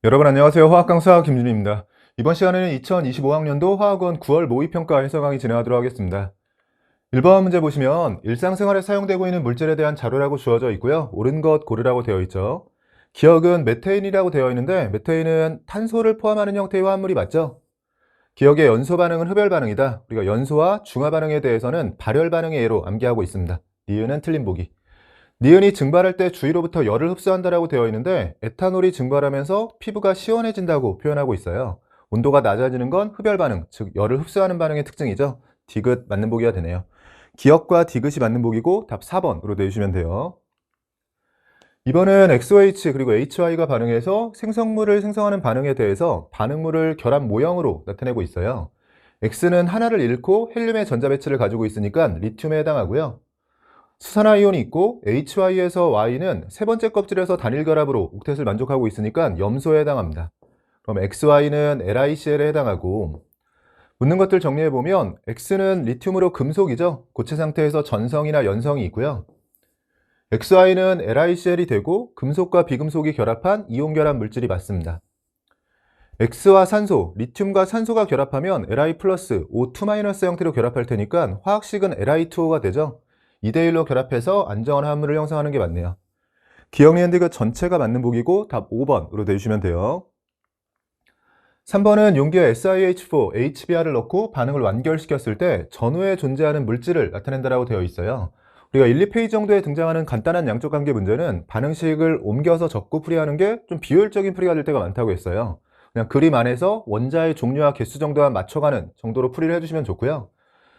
여러분 안녕하세요. 화학 강사 김준입니다. 이번 시간에는 2025학년도 화학원 9월 모의평가 해설 강의 진행하도록 하겠습니다. 1번 문제 보시면 일상생활에 사용되고 있는 물질에 대한 자료라고 주어져 있고요. 옳은 것 고르라고 되어 있죠. 기억은 메테인이라고 되어 있는데 메테인은 탄소를 포함하는 형태의 화합물이 맞죠? 기억의 연소 반응은 흡열 반응이다. 우리가 연소와 중화 반응에 대해서는 발열 반응의 예로 암기하고 있습니다. 니은은 틀린 보기. 니은이 증발할 때 주위로부터 열을 흡수한다라고 되어 있는데 에탄올이 증발하면서 피부가 시원해진다고 표현하고 있어요. 온도가 낮아지는 건 흡열 반응, 즉 열을 흡수하는 반응의 특징이죠. 디귿 맞는 보기가 되네요. 기억과 디귿이 맞는 보기고 답 4번으로 내주시면 돼요. 이번은 XOH 그리고 HY가 반응해서 생성물을 생성하는 반응에 대해서 반응물을 결합 모형으로 나타내고 있어요. X는 하나를 잃고 헬륨의 전자 배치를 가지고 있으니까 리튬에 해당하고요. 수산화이온이 있고 HY에서 Y는 세 번째 껍질에서 단일 결합으로 옥텟을 만족하고 있으니까 염소에 해당합니다. 그럼 XY는 LiCl에 해당하고 묻는 것들 정리해 보면 X는 리튬으로 금속이죠. 고체 상태에서 전성이나 연성이 있고요. XY는 LiCl이 되고 금속과 비금속이 결합한 이온 결합 물질이 맞습니다. X와 산소, 리튬과 산소가 결합하면 Li 플러스 O2- 형태로 결합할 테니까 화학식은 Li2O가 되죠. 2대1로 결합해서 안정한 화합물을 형성하는 게 맞네요. 기억 니은 디귿 전체가 맞는 보기고 답 5번으로 내주시면 돼요. 3번은 용기에 SiH4, HBr을 넣고 반응을 완결시켰을 때 전후에 존재하는 물질을 나타낸다라고 되어 있어요. 우리가 1, 2페이지 정도에 등장하는 간단한 양적 관계 문제는 반응식을 옮겨서 적고 풀이하는 게 좀 비효율적인 풀이가 될 때가 많다고 했어요. 그냥 그림 안에서 원자의 종류와 개수 정도만 맞춰가는 정도로 풀이를 해주시면 좋고요.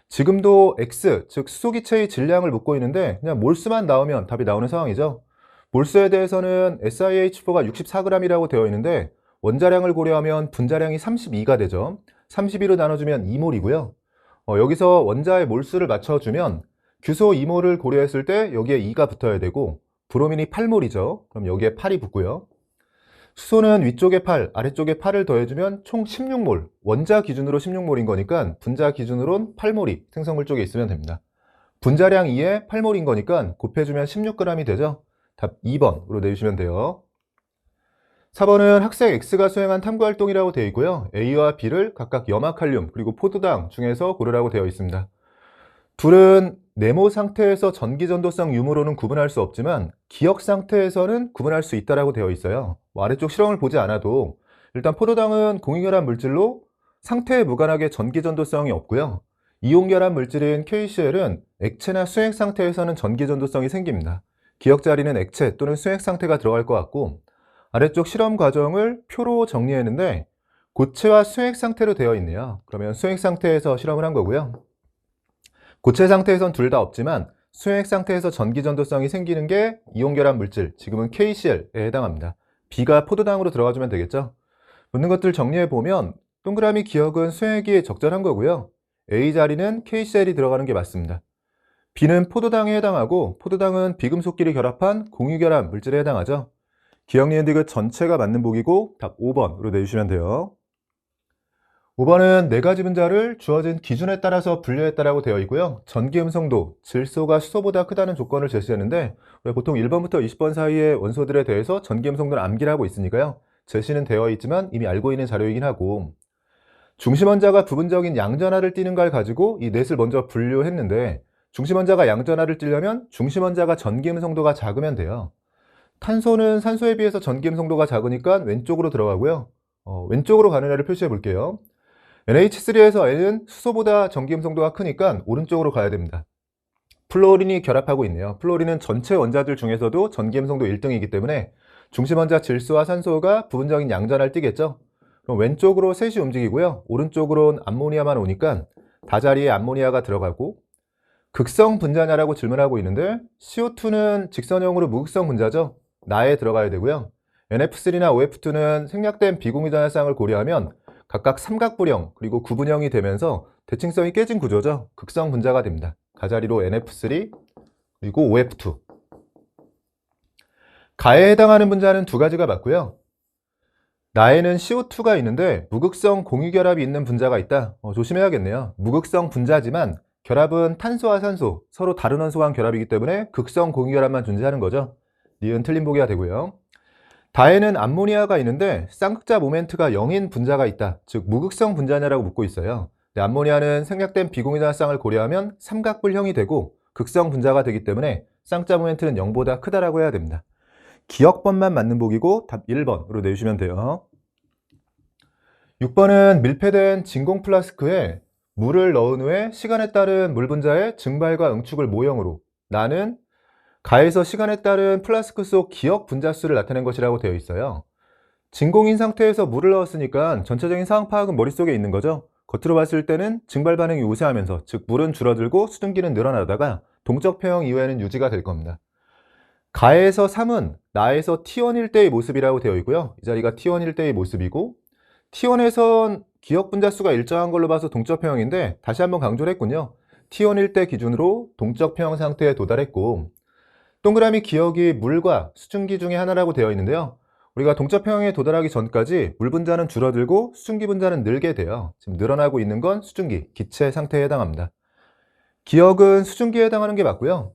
지금도 X, 즉 수소기체의 질량을 묻고 있는데 그냥 몰수만 나오면 답이 나오는 상황이죠. 몰수에 대해서는 SiH4가 64g이라고 되어 있는데 원자량을 고려하면 분자량이 32가 되죠. 32로 나눠주면 2몰이고요. 여기서 원자의 몰수를 맞춰주면 규소 2몰을 고려했을 때 여기에 2가 붙어야 되고 브로민이 8몰이죠. 그럼 여기에 8이 붙고요. 수소는 위쪽에 8, 아래쪽에 8을 더해주면 총 16몰, 원자 기준으로 16몰인 거니까 분자 기준으로는 8몰이 생성물 쪽에 있으면 됩니다. 분자량 2에 8몰인 거니까 곱해주면 16g이 되죠. 답 2번으로 내주시면 돼요. 4번은 학생 X가 수행한 탐구활동이라고 되어 있고요. A와 B를 각각 염화칼륨 그리고 포도당 중에서 고르라고 되어 있습니다. 둘은 네모 상태에서 전기전도성 유무로는 구분할 수 없지만 기억 상태에서는 구분할 수 있다고 되어 있어요. 아래쪽 실험을 보지 않아도 일단 포도당은 공유결합 물질로 상태에 무관하게 전기전도성이 없고요. 이온결합 물질인 KCl은 액체나 수액 상태에서는 전기전도성이 생깁니다. 기억 자리는 액체 또는 수액 상태가 들어갈 것 같고 아래쪽 실험 과정을 표로 정리했는데 고체와 수액 상태로 되어 있네요. 그러면 수액 상태에서 실험을 한 거고요. 고체 상태에선 둘 다 없지만 수액 상태에서 전기전도성이 생기는 게 이온결합 물질, 지금은 KCl에 해당합니다. B가 포도당으로 들어가주면 되겠죠. 묻는 것들 정리해보면 동그라미 기억은 수액이 적절한 거고요. A 자리는 KCl이 들어가는 게 맞습니다. B는 포도당에 해당하고 포도당은 비금속끼리 결합한 공유결합 물질에 해당하죠. 기억 니은 디귿 전체가 맞는 보기고 답 5번으로 내주시면 돼요. 5번은 네 가지 분자를 주어진 기준에 따라서 분류했다라고 되어 있고요. 전기 음성도, 질소가 수소보다 크다는 조건을 제시했는데 보통 1번부터 20번 사이의 원소들에 대해서 전기 음성도를 암기를 하고 있으니까요. 제시는 되어 있지만 이미 알고 있는 자료이긴 하고 중심원자가 부분적인 양전하를 띠는 걸 가지고 이 넷을 먼저 분류했는데 중심원자가 양전하를 띠려면 중심원자가 전기 음성도가 작으면 돼요. 탄소는 산소에 비해서 전기 음성도가 작으니까 왼쪽으로 들어가고요. 왼쪽으로 가는 애를 표시해 볼게요. NH3에서 N은 수소보다 전기 음성도가 크니까 오른쪽으로 가야 됩니다. 플로린이 결합하고 있네요. 플로린은 전체 원자들 중에서도 전기 음성도 1등이기 때문에 중심원자 질소와 산소가 부분적인 양전을 띠겠죠. 그럼 왼쪽으로 셋이 움직이고요. 오른쪽으로는 암모니아만 오니까 다자리에 암모니아가 들어가고 극성 분자냐라고 질문하고 있는데 CO2는 직선형으로 무극성 분자죠. 나에 들어가야 되고요. NF3나 OF2는 생략된 비공유전화쌍을 고려하면 각각 삼각부령 그리고 구분형이 되면서 대칭성이 깨진 구조죠. 극성 분자가 됩니다. 가자리로 NF3 그리고 OF2. 가에 해당하는 분자는 두 가지가 맞고요. 나에는 CO2가 있는데 무극성 공유결합이 있는 분자가 있다. 조심해야겠네요. 무극성 분자지만 결합은 탄소와 산소, 서로 다른 원소와 결합이기 때문에 극성 공유결합만 존재하는 거죠. 니은 틀린 보기가 되고요. 다에는 암모니아가 있는데 쌍극자 모멘트가 0인 분자가 있다. 즉 무극성 분자냐라고 묻고 있어요. 근데 암모니아는 생략된 비공유전화쌍을 고려하면 삼각불형이 되고 극성 분자가 되기 때문에 쌍극자 모멘트는 0보다 크다라고 해야 됩니다. 기억번만 맞는 보기고 답 1번으로 내주시면 돼요. 6번은 밀폐된 진공 플라스크에 물을 넣은 후에 시간에 따른 물 분자의 증발과 응축을 모형으로 나는 가에서 시간에 따른 플라스크 속 기억 분자수를 나타낸 것이라고 되어 있어요. 진공인 상태에서 물을 넣었으니까 전체적인 상황 파악은 머릿속에 있는 거죠. 겉으로 봤을 때는 증발 반응이 우세하면서, 즉 물은 줄어들고 수증기는 늘어나다가 동적 평형 이후에는 유지가 될 겁니다. 가에서 3은 나에서 T1일 때의 모습이라고 되어 있고요. 이 자리가 T1일 때의 모습이고, T1에선 기억 분자수가 일정한 걸로 봐서 동적 평형인데 다시 한번 강조를 했군요. T1일 때 기준으로 동적 평형 상태에 도달했고, 동그라미 기억이 물과 수증기 중에 하나라고 되어 있는데요. 우리가 동적 평형에 도달하기 전까지 물 분자는 줄어들고 수증기 분자는 늘게 돼요. 지금 늘어나고 있는 건 수증기, 기체 상태에 해당합니다. 기억은 수증기에 해당하는 게 맞고요.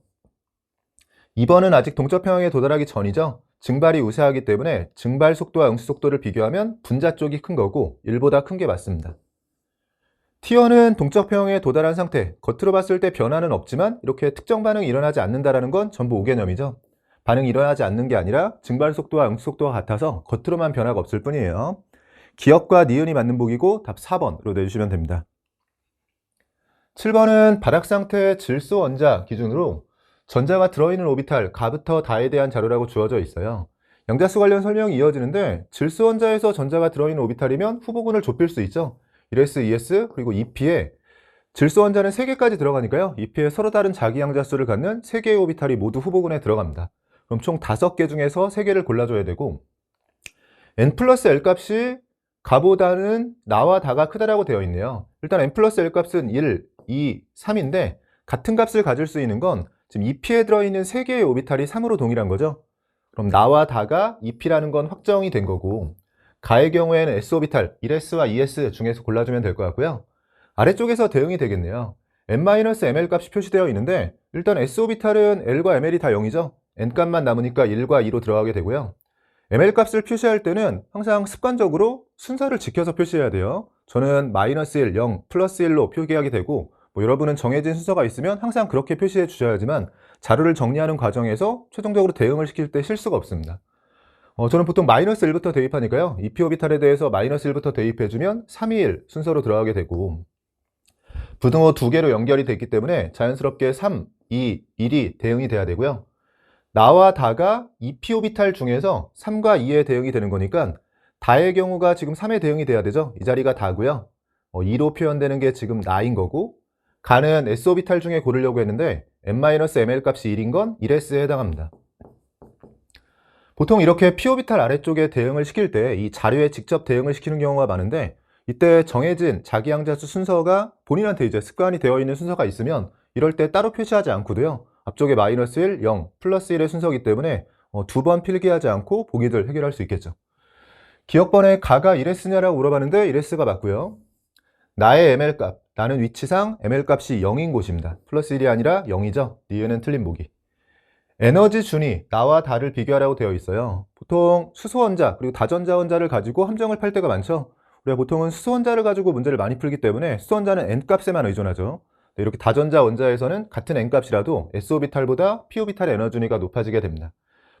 2번은 아직 동적 평형에 도달하기 전이죠. 증발이 우세하기 때문에 증발 속도와 응수 속도를 비교하면 분자 쪽이 큰 거고 1보다 큰 게 맞습니다. T1은 동적 평형에 도달한 상태, 겉으로 봤을 때 변화는 없지만 이렇게 특정 반응이 일어나지 않는다는 건 전부 오개념이죠. 반응이 일어나지 않는 게 아니라 증발 속도와 응수 속도가 같아서 겉으로만 변화가 없을 뿐이에요. 기억과 니은이 맞는 보기고 답 4번으로 내주시면 됩니다. 7번은 바닥 상태의 질소 원자 기준으로 전자가 들어있는 오비탈 가부터 다에 대한 자료라고 주어져 있어요. 양자수 관련 설명이 이어지는데 질소 원자에서 전자가 들어있는 오비탈이면 후보군을 좁힐 수 있죠. 1s, 2s, 그리고 2p에 질소 원자는 3개까지 들어가니까요. 2p에 서로 다른 자기 양자수를 갖는 3개의 오비탈이 모두 후보군에 들어갑니다. 그럼 총 5개 중에서 3개를 골라줘야 되고, n 플러스 l 값이 가보다는 나와 다가 크다라고 되어 있네요. 일단 n 플러스 l 값은 1, 2, 3인데 같은 값을 가질 수 있는 건 지금 2p에 들어있는 3개의 오비탈이 3으로 동일한 거죠. 그럼 나와 다가 2p라는 건 확정이 된 거고, 가의 경우에는 s오비탈 1s와 2s 중에서 골라주면 될 것 같고요. 아래쪽에서 대응이 되겠네요. n-ml 값이 표시되어 있는데 일단 s오비탈은 l과 ml이 다 0이죠. n값만 남으니까 1과 2로 들어가게 되고요. ml 값을 표시할 때는 항상 습관적으로 순서를 지켜서 표시해야 돼요. 저는 -1, 0, 플러스 1로 표기하게 되고, 여러분은 정해진 순서가 있으면 항상 그렇게 표시해 주셔야지만 자료를 정리하는 과정에서 최종적으로 대응을 시킬 때 실수가 없습니다. 저는 보통 -1부터 대입하니까요. 2p 오비탈에 대해서 -1부터 대입해주면 3, 2, 1 순서로 들어가게 되고, 부등호 2개로 연결이 됐기 때문에 자연스럽게 3, 2, 1이 대응이 돼야 되고요. 나와 다가 2p 오비탈 중에서 3과 2에 대응이 되는 거니까 다의 경우가 지금 3에 대응이 돼야 되죠. 이 자리가 다고요. 2로 표현되는 게 지금 나인 거고, 가는 s 오비탈 중에 고르려고 했는데 n-ml 값이 1인 건 1s에 해당합니다. 보통 이렇게 p 오비탈 아래쪽에 대응을 시킬 때 이 자료에 직접 대응을 시키는 경우가 많은데, 이때 정해진 자기 양자수 순서가 본인한테 이제 습관이 되어 있는 순서가 있으면 이럴 때 따로 표시하지 않고도요, 앞쪽에 -1, 0, 플러스 1의 순서이기 때문에 2번 필기하지 않고 보기들 해결할 수 있겠죠. 기억번에 가가 1s냐라고 물어봤는데 1s가 맞고요. 나의 ml값, 나는 위치상 ml값이 0인 곳입니다. 플러스 1이 아니라 0이죠. 니은은 틀린 보기. 에너지 준위, 나와 다를 비교하라고 되어 있어요. 보통 수소원자 그리고 다전자원자를 가지고 함정을 팔 때가 많죠. 우리가 보통은 수소원자를 가지고 문제를 많이 풀기 때문에 수소원자는 n값에만 의존하죠. 이렇게 다전자 원자에서는 같은 n값이라도 s오비탈보다 p오비탈의 에너지 준위가 높아지게 됩니다.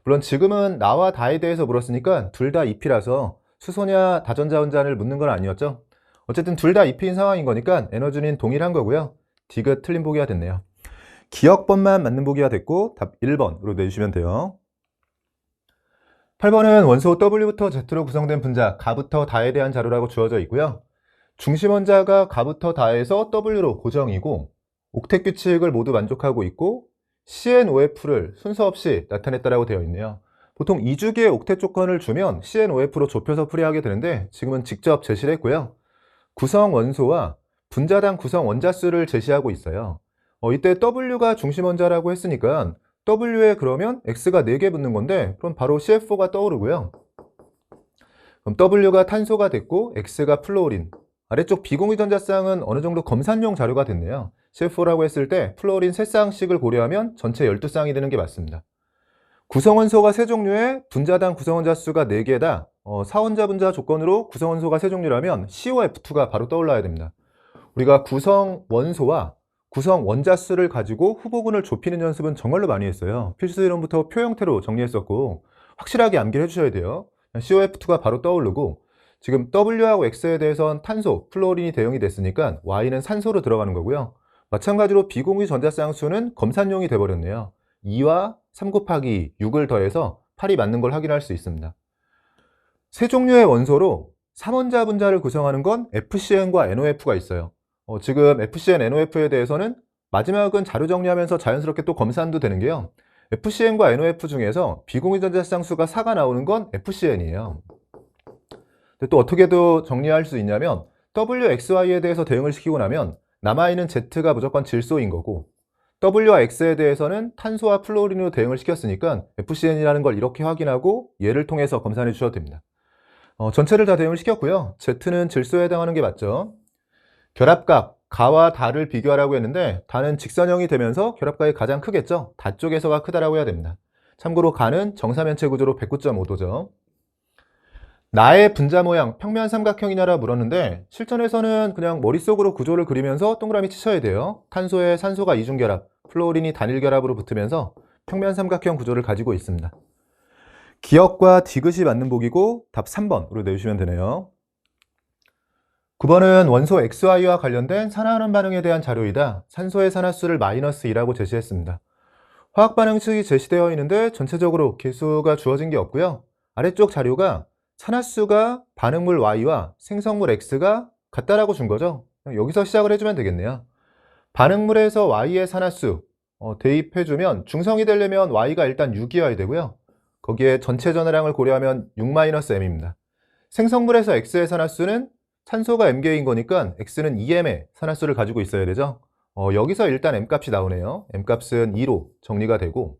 물론 지금은 나와 다에 대해서 물었으니까 둘 다 2p라서 수소냐 다전자 원자를 묻는 건 아니었죠. 어쨌든 둘 다 2p인 상황인 거니까 에너지 준위는 동일한 거고요. 디귿 틀린 보기가 됐네요. 기억번만 맞는 보기가 됐고 답 1번으로 내주시면 돼요. 8번은 원소 W부터 Z로 구성된 분자 가부터 다에 대한 자료라고 주어져 있고요. 중심 원자가 가부터 다에서 W로 고정이고 옥텟 규칙을 모두 만족하고 있고 CnOF를 순서 없이 나타냈다라고 되어 있네요. 보통 2주기의 옥텟 조건을 주면 CnOF로 좁혀서 풀이하게 되는데 지금은 직접 제시를 했고요. 구성 원소와 분자당 구성 원자수를 제시하고 있어요. 이때 W가 중심 원자라고 했으니까 W에 그러면 X가 4개 붙는 건데 그럼 바로 CF4가 떠오르고요. 그럼 W가 탄소가 됐고 X가 플로린. 아래쪽 비공유전자쌍은 어느 정도 검산용 자료가 됐네요. CF4라고 했을 때 플로린 3쌍씩을 고려하면 전체 12쌍이 되는 게 맞습니다. 구성원소가 세 종류에 분자당 구성원자 수가 4개다. 4원자 분자 조건으로 구성원소가 세 종류라면 COF2가 바로 떠올라야 됩니다. 우리가 구성원소와 구성원자 수를 가지고 후보군을 좁히는 연습은 정말로 많이 했어요. 필수 이론부터 표 형태로 정리했었고 확실하게 암기를 해주셔야 돼요. COF2가 바로 떠오르고 지금 W하고 X에 대해선 탄소, 플로린이 대응이 됐으니까 Y는 산소로 들어가는 거고요. 마찬가지로 비공유 전자쌍수는 검산용이 돼버렸네요. 2와 3 곱하기 6을 더해서 8이 맞는 걸 확인할 수 있습니다. 세 종류의 원소로 3원자 분자를 구성하는 건 FCn과 NOF가 있어요. 지금 FCn, NOF에 대해서는 마지막은 자료 정리하면서 자연스럽게 또 검산도 되는 게요. FCn과 NOF 중에서 비공유 전자쌍수가 4가 나오는 건 FCn이에요. 근데 또 어떻게 도 정리할 수 있냐면 WXY에 대해서 대응을 시키고 나면 남아있는 Z가 무조건 질소인 거고 W와 X에 대해서는 탄소와 플로린으로 대응을 시켰으니까 FCn이라는 걸 이렇게 확인하고 얘를 통해서 검산해 주셔도 됩니다. 전체를 다 대응을 시켰고요. Z는 질소에 해당하는 게 맞죠. 결합각, 가와 다를 비교하라고 했는데 다는 직선형이 되면서 결합각이 가장 크겠죠. 다 쪽에서가 크다라고 해야 됩니다. 참고로 가는 정사면체 구조로 109.5도죠. 나의 분자 모양 평면 삼각형이냐라 물었는데 실전에서는 그냥 머릿속으로 구조를 그리면서 동그라미 치셔야 돼요. 탄소에 산소가 이중결합, 플로린이 단일결합으로 붙으면서 평면 삼각형 구조를 가지고 있습니다. 기억과 디귿이 맞는 보기고 답 3번으로 내주시면 되네요. 9번은 원소 XY와 관련된 산화환원 반응에 대한 자료이다. 산소의 산화수를 -2라고 제시했습니다. 화학 반응식이 제시되어 있는데 전체적으로 개수가 주어진 게 없고요. 아래쪽 자료가 산화수가 반응물 Y와 생성물 X가 같다라고 준 거죠. 여기서 시작을 해주면 되겠네요. 반응물에서 Y의 산화수 대입해주면 중성이 되려면 Y가 일단 6이어야 되고요. 거기에 전체 전하량을 고려하면 6-M입니다. 생성물에서 X의 산화수는 산소가 M개인 거니까 X는 2M의 산화수를 가지고 있어야 되죠. 여기서 일단 M값이 나오네요. M값은 2로 정리가 되고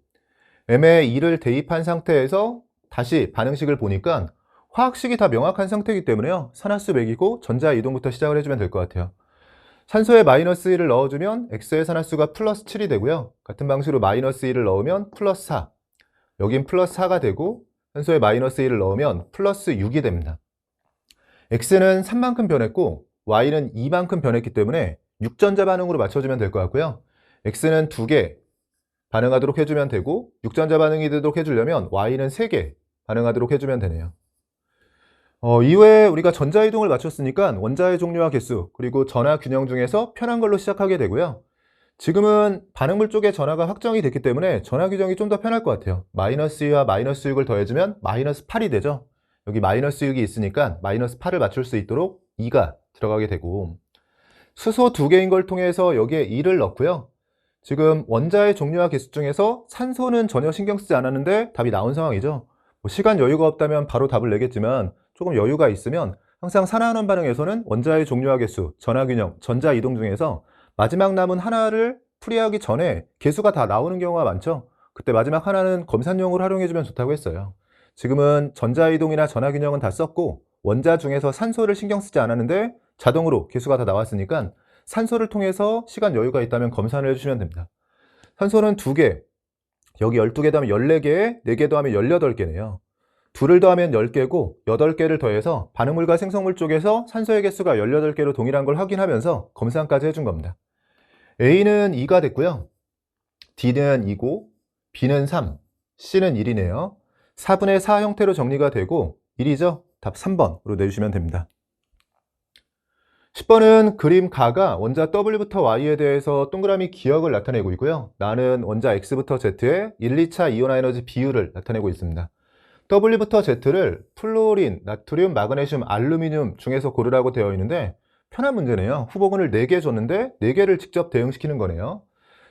M에 2를 대입한 상태에서 다시 반응식을 보니까 화학식이 다 명확한 상태이기 때문에요. 산화수 매기고 전자 이동부터 시작을 해주면 될 것 같아요. 산소에 -1을 넣어주면 X의 산화수가 +7이 되고요. 같은 방식으로 -1을 넣으면 +4. 여긴 +4가 되고 산소에 -1을 넣으면 +6이 됩니다. X는 3만큼 변했고 Y는 2만큼 변했기 때문에 6전자 반응으로 맞춰주면 될 것 같고요. X는 2개 반응하도록 해주면 되고 6전자 반응이 되도록 해주려면 Y는 3개 반응하도록 해주면 되네요. 이후에 우리가 전자 이동을 맞췄으니까 원자의 종류와 개수 그리고 전하 균형 중에서 편한 걸로 시작하게 되고요. 지금은 반응물 쪽에 전하가 확정이 됐기 때문에 전하 규정이 좀 더 편할 것 같아요. -2와 -6을 더해주면 -8이 되죠. 여기 -6이 있으니까 -8을 맞출 수 있도록 2가 들어가게 되고 수소 2개인 걸 통해서 여기에 2를 넣고요. 지금 원자의 종류와 개수 중에서 산소는 전혀 신경 쓰지 않았는데 답이 나온 상황이죠. 시간 여유가 없다면 바로 답을 내겠지만 조금 여유가 있으면 항상 산화환원 반응에서는 원자의 종류와 개수, 전하균형, 전자 이동 중에서 마지막 남은 하나를 풀이하기 전에 개수가 다 나오는 경우가 많죠. 그때 마지막 하나는 검산용으로 활용해주면 좋다고 했어요. 지금은 전자 이동이나 전하균형은 다 썼고 원자 중에서 산소를 신경 쓰지 않았는데 자동으로 개수가 다 나왔으니까 산소를 통해서 시간 여유가 있다면 검산을 해주시면 됩니다. 산소는 2개, 여기 12개 더하면 14개에 4개 더하면 18개네요. 2를 더하면 10개고 8개를 더해서 반응물과 생성물 쪽에서 산소의 개수가 18개로 동일한 걸 확인하면서 검산까지 해준 겁니다. A는 2가 됐고요. D는 2고 B는 3, C는 1이네요. 4분의 4 형태로 정리가 되고 1이죠. 답 3번으로 내주시면 됩니다. 10번은 그림 가가 원자 W부터 Y에 대해서 동그라미 기억을 나타내고 있고요. 나는 원자 X부터 Z의 1, 2차 이온 에너지 비율을 나타내고 있습니다. W부터 Z를 플로린, 나트륨, 마그네슘, 알루미늄 중에서 고르라고 되어 있는데 편한 문제네요. 후보군을 4개 줬는데 4개를 직접 대응시키는 거네요.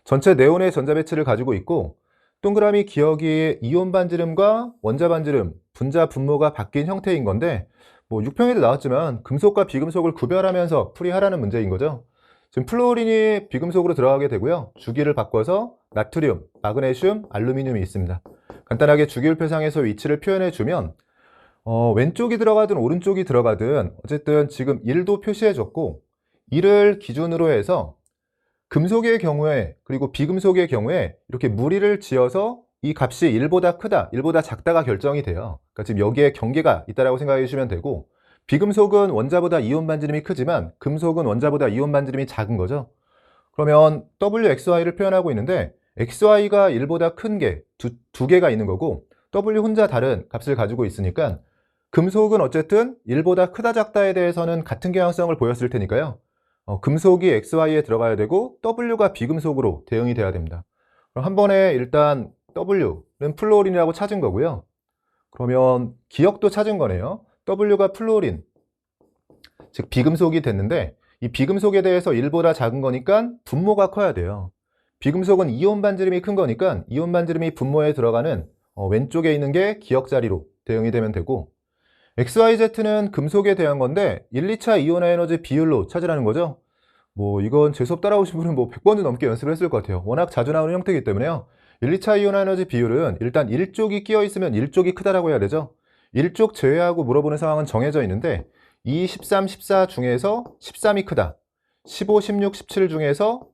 전체 네온의 전자 배치를 가지고 있고 동그라미 기억이 이온 반지름과 원자 반지름, 분자 분모가 바뀐 형태인 건데 6평에도 나왔지만 금속과 비금속을 구별하면서 풀이하라는 문제인 거죠. 지금 플로린이 비금속으로 들어가게 되고요. 주기를 바꿔서 나트륨, 마그네슘, 알루미늄이 있습니다. 간단하게 주기율표상에서 위치를 표현해 주면 왼쪽이 들어가든 오른쪽이 들어가든 어쨌든 지금 1도 표시해 줬고 1을 기준으로 해서 금속의 경우에 그리고 비금속의 경우에 이렇게 무리를 지어서 이 값이 1보다 크다, 1보다 작다가 결정이 돼요. 그러니까 지금 여기에 경계가 있다라고 생각해 주시면 되고, 비금속은 원자보다 이온 반지름이 크지만 금속은 원자보다 이온 반지름이 작은 거죠. 그러면 WXY를 표현하고 있는데 XY가 1보다 큰 게 두 개가 있는 거고 W 혼자 다른 값을 가지고 있으니까 금속은 어쨌든 1보다 크다 작다에 대해서는 같은 경향성을 보였을 테니까요. 금속이 XY에 들어가야 되고 W가 비금속으로 대응이 돼야 됩니다. 그럼 한 번에 일단 W는 플루오린이라고 찾은 거고요. 그러면 기억도 찾은 거네요. W가 플루오린, 즉 비금속이 됐는데 이 비금속에 대해서 1보다 작은 거니까 분모가 커야 돼요. 비금속은 이온 반지름이 큰 거니까 이온 반지름이 분모에 들어가는 왼쪽에 있는 게 기억 자리로 대응이 되면 되고, XYZ는 금속에 대한 건데 1, 2차 이온화 에너지 비율로 찾으라는 거죠. 뭐 이건 제 수업 따라오신 분은 뭐 100번도 넘게 연습을 했을 것 같아요. 워낙 자주 나오는 형태이기 때문에요. 1, 2차 이온화 에너지 비율은 일단 1쪽이 끼어 있으면 1쪽이 크다라고 해야 되죠. 1쪽 제외하고 물어보는 상황은 정해져 있는데 2, 13, 14 중에서 13이 크다. 15, 16, 17 중에서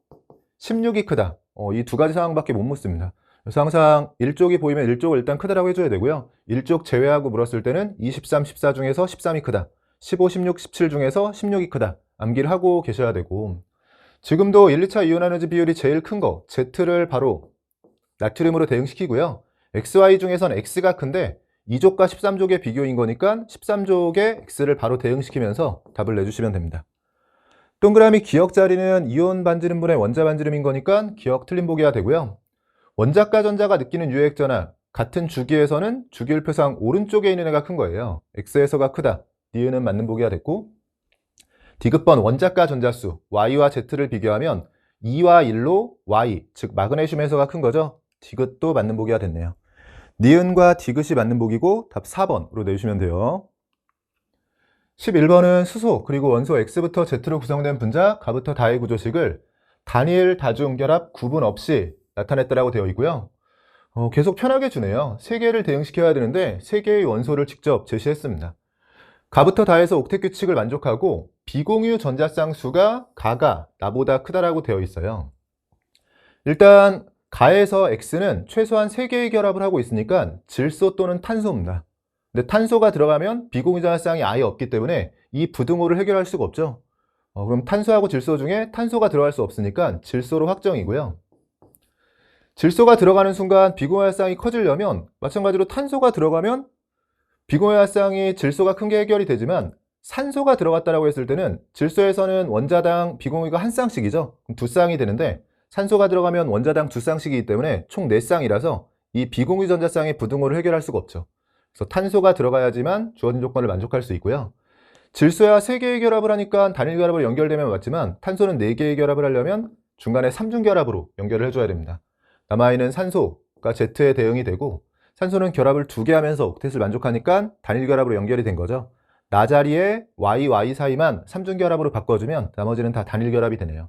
16이 크다. 이 두 가지 상황밖에 못 묻습니다. 그래서 항상 1쪽이 보이면 1쪽을 일단 크다라고 해줘야 되고요. 1쪽 제외하고 물었을 때는 23, 14 중에서 13이 크다. 15, 16, 17 중에서 16이 크다. 암기를 하고 계셔야 되고, 지금도 1, 2차 이온 에너지 비율이 제일 큰 거 Z를 바로 나트륨으로 대응시키고요. XY 중에선 X가 큰데 2족과 13족의 비교인 거니까 13족의 X를 바로 대응시키면서 답을 내주시면 됩니다. 동그라미 기억 자리는 이온 반지름분의 원자 반지름인 거니까 기억 틀린 보기가 되고요. 원자과 전자가 느끼는 유액전하, 같은 주기에서는 주기율표상 오른쪽에 있는 애가 큰 거예요. X에서가 크다. 니은은 맞는 보기가 됐고, 디귿번 원자과 전자수 Y와 Z를 비교하면 2와 1로 Y, 즉 마그네슘에서가 큰 거죠. 디귿도 맞는 보기가 됐네요. 니은과 디귿이 맞는 보기고 답 4번으로 내주시면 돼요. 11번은 수소 그리고 원소 X부터 Z로 구성된 분자 가부터 다의 구조식을 단일 다중 결합 구분 없이 나타냈다라고 되어 있고요. 계속 편하게 주네요. 3개를 대응시켜야 되는데 3개의 원소를 직접 제시했습니다. 가부터 다에서 옥텟 규칙을 만족하고 비공유 전자쌍수가 가가 나보다 크다라고 되어 있어요. 일단 가에서 X는 최소한 3개의 결합을 하고 있으니까 질소 또는 탄소입니다. 근데 탄소가 들어가면 비공유 전자쌍이 아예 없기 때문에 이 부등호를 해결할 수가 없죠. 그럼 탄소하고 질소 중에 탄소가 들어갈 수 없으니까 질소로 확정이고요. 질소가 들어가는 순간 비공유 전자쌍이 커지려면 마찬가지로 탄소가 들어가면 비공유 전자쌍이 질소가 큰 게 해결이 되지만 산소가 들어갔다라고 했을 때는 질소에서는 원자당 비공유가 한 쌍씩이죠. 그럼 2쌍이 되는데 산소가 들어가면 원자당 2쌍씩이기 때문에 총 4쌍이라서 이 비공유 전자쌍의 부등호를 해결할 수가 없죠. 그래서 탄소가 들어가야지만 주어진 조건을 만족할 수 있고요. 질소야 3개의 결합을 하니까 단일 결합으로 연결되면 맞지만 탄소는 4개의 결합을 하려면 중간에 3중 결합으로 연결을 해줘야 됩니다. 남아있는 산소가 Z에 대응이 되고 산소는 결합을 2개 하면서 옥텟을 만족하니까 단일 결합으로 연결이 된 거죠. 나 자리에 Y, Y 사이만 3중 결합으로 바꿔주면 나머지는 다 단일 결합이 되네요.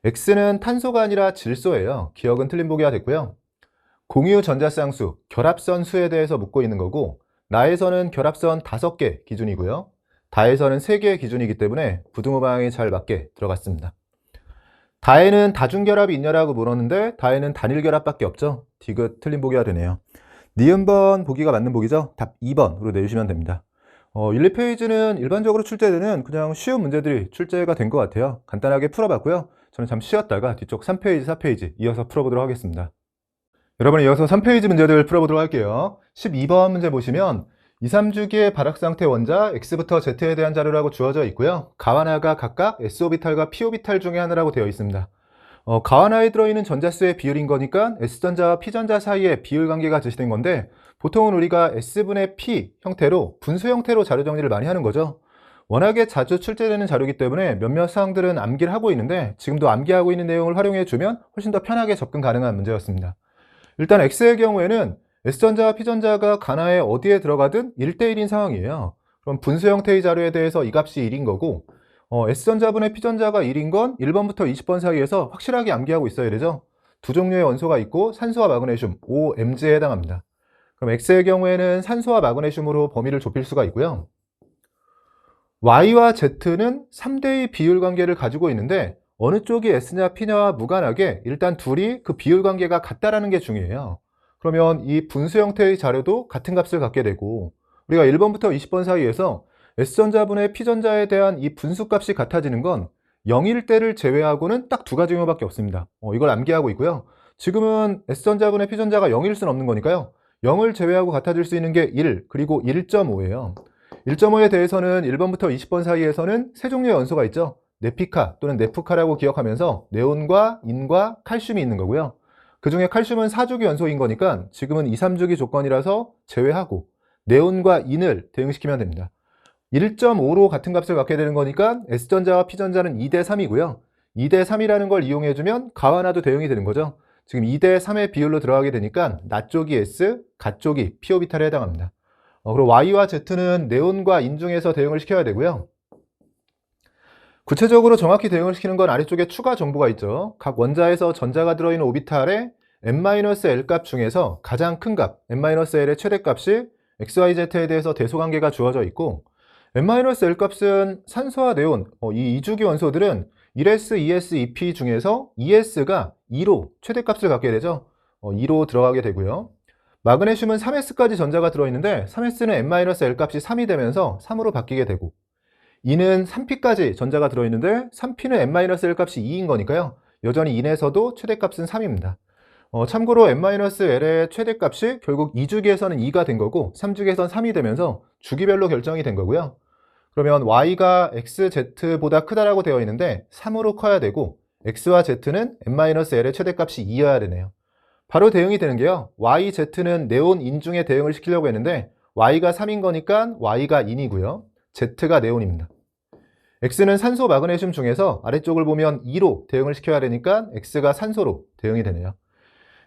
X는 탄소가 아니라 질소예요. 기억은 틀린 보기가 됐고요. 공유 전자쌍수, 결합선 수에 대해서 묻고 있는 거고 나에서는 결합선 5개 기준이고요. 다에서는 3개 기준이기 때문에 부등호 방향이 잘 맞게 들어갔습니다. 다에는 다중결합이 있냐라고 물었는데 다에는 단일결합밖에 없죠. 디귿 틀린 보기가 되네요. 니은번 보기가 맞는 보기죠. 답 2번으로 내주시면 됩니다. 1, 2페이지는 일반적으로 출제되는 그냥 쉬운 문제들이 출제가 된 것 같아요. 간단하게 풀어봤고요. 저는 잠시 쉬었다가 뒤쪽 3페이지, 4페이지 이어서 풀어보도록 하겠습니다. 여러분 이어서 3페이지 문제들 풀어보도록 할게요. 12번 문제 보시면 2, 3주기의 발학상태 원자 X부터 Z에 대한 자료라고 주어져 있고요. 가와나가 각각 S오비탈과 P오비탈 중에 하나라고 되어 있습니다. 가와나에 들어있는 전자수의 비율인 거니까 S전자와 P전자 사이에 비율 관계가 제시된 건데 보통은 우리가 S분의 P 형태로 분수 형태로 자료 정리를 많이 하는 거죠. 워낙에 자주 출제되는 자료이기 때문에 몇몇 사항들은 암기를 하고 있는데 지금도 암기하고 있는 내용을 활용해 주면 훨씬 더 편하게 접근 가능한 문제였습니다. 일단 X의 경우에는 S전자와 P전자가 가나에 어디에 들어가든 1대1인 상황이에요. 그럼 분수 형태의 자료에 대해서 이 값이 1인 거고 S전자분의 P전자가 1인 건 1번부터 20번 사이에서 확실하게 암기하고 있어야 되죠. 두 종류의 원소가 있고 산소와 마그네슘, OMg에 해당합니다. 그럼 X의 경우에는 산소와 마그네슘으로 범위를 좁힐 수가 있고요. Y와 Z는 3대2 비율 관계를 가지고 있는데 어느 쪽이 S냐 P냐와 무관하게 일단 둘이 그 비율 관계가 같다라는 게 중요해요. 그러면 이 분수 형태의 자료도 같은 값을 갖게 되고, 우리가 1번부터 20번 사이에서 S전자분의 P전자에 대한 이 분수값이 같아지는 건 0일 때를 제외하고는 딱 두 가지 경우밖에 없습니다. 이걸 암기하고 있고요. 지금은 S전자분의 P전자가 0일 수는 없는 거니까요. 0을 제외하고 같아질 수 있는 게 1, 그리고 1.5예요. 1.5에 대해서는 1번부터 20번 사이에서는 세 종류의 원소가 있죠. 네피카 또는 네프카라고 기억하면서 네온과 인과 칼슘이 있는 거고요. 그 중에 칼슘은 4주기 원소인 거니까 지금은 2, 3주기 조건이라서 제외하고 네온과 인을 대응시키면 됩니다. 1.5로 같은 값을 갖게 되는 거니까 S전자와 P전자는 2대 3이고요. 2대 3이라는 걸 이용해주면 가와나도 대응이 되는 거죠. 지금 2대 3의 비율로 들어가게 되니까 나 쪽이 S, 가 쪽이 P오비탈에 해당합니다. 그리고 Y와 Z는 네온과 인 중에서 대응을 시켜야 되고요. 구체적으로 정확히 대응을 시키는 건 아래쪽에 추가 정보가 있죠. 각 원자에서 전자가 들어있는 오비탈의 n-l 값 중에서 가장 큰 값, n-l의 최대값이 XYZ에 대해서 대소관계가 주어져 있고, n-l 값은 산소와 네온, 이 2주기 원소들은 1s, 2s, 2p 중에서 2s가 2로 최대값을 갖게 되죠. 2로 들어가게 되고요. 마그네슘은 3s까지 전자가 들어있는데 3s는 n-l 값이 3이 되면서 3으로 바뀌게 되고, 이는 3p까지 전자가 들어있는데 3p는 n-l 값이 2인 거니까요. 여전히 인에서도 최대값은 3입니다. 참고로 n-l의 최대값이 결국 2주기에서는 2가 된 거고 3주기에서는 3이 되면서 주기별로 결정이 된 거고요. 그러면 y가 x, z보다 크다라고 되어 있는데 3으로 커야 되고 x와 z는 n-l의 최대값이 2여야 되네요. 바로 대응이 되는 게요. y, z는 네온, 인 중에 대응을 시키려고 했는데 y가 3인 거니까 y가 인이고요. Z가 네온입니다. X는 산소 마그네슘 중에서 아래쪽을 보면 2로 대응을 시켜야 되니까 X가 산소로 대응이 되네요.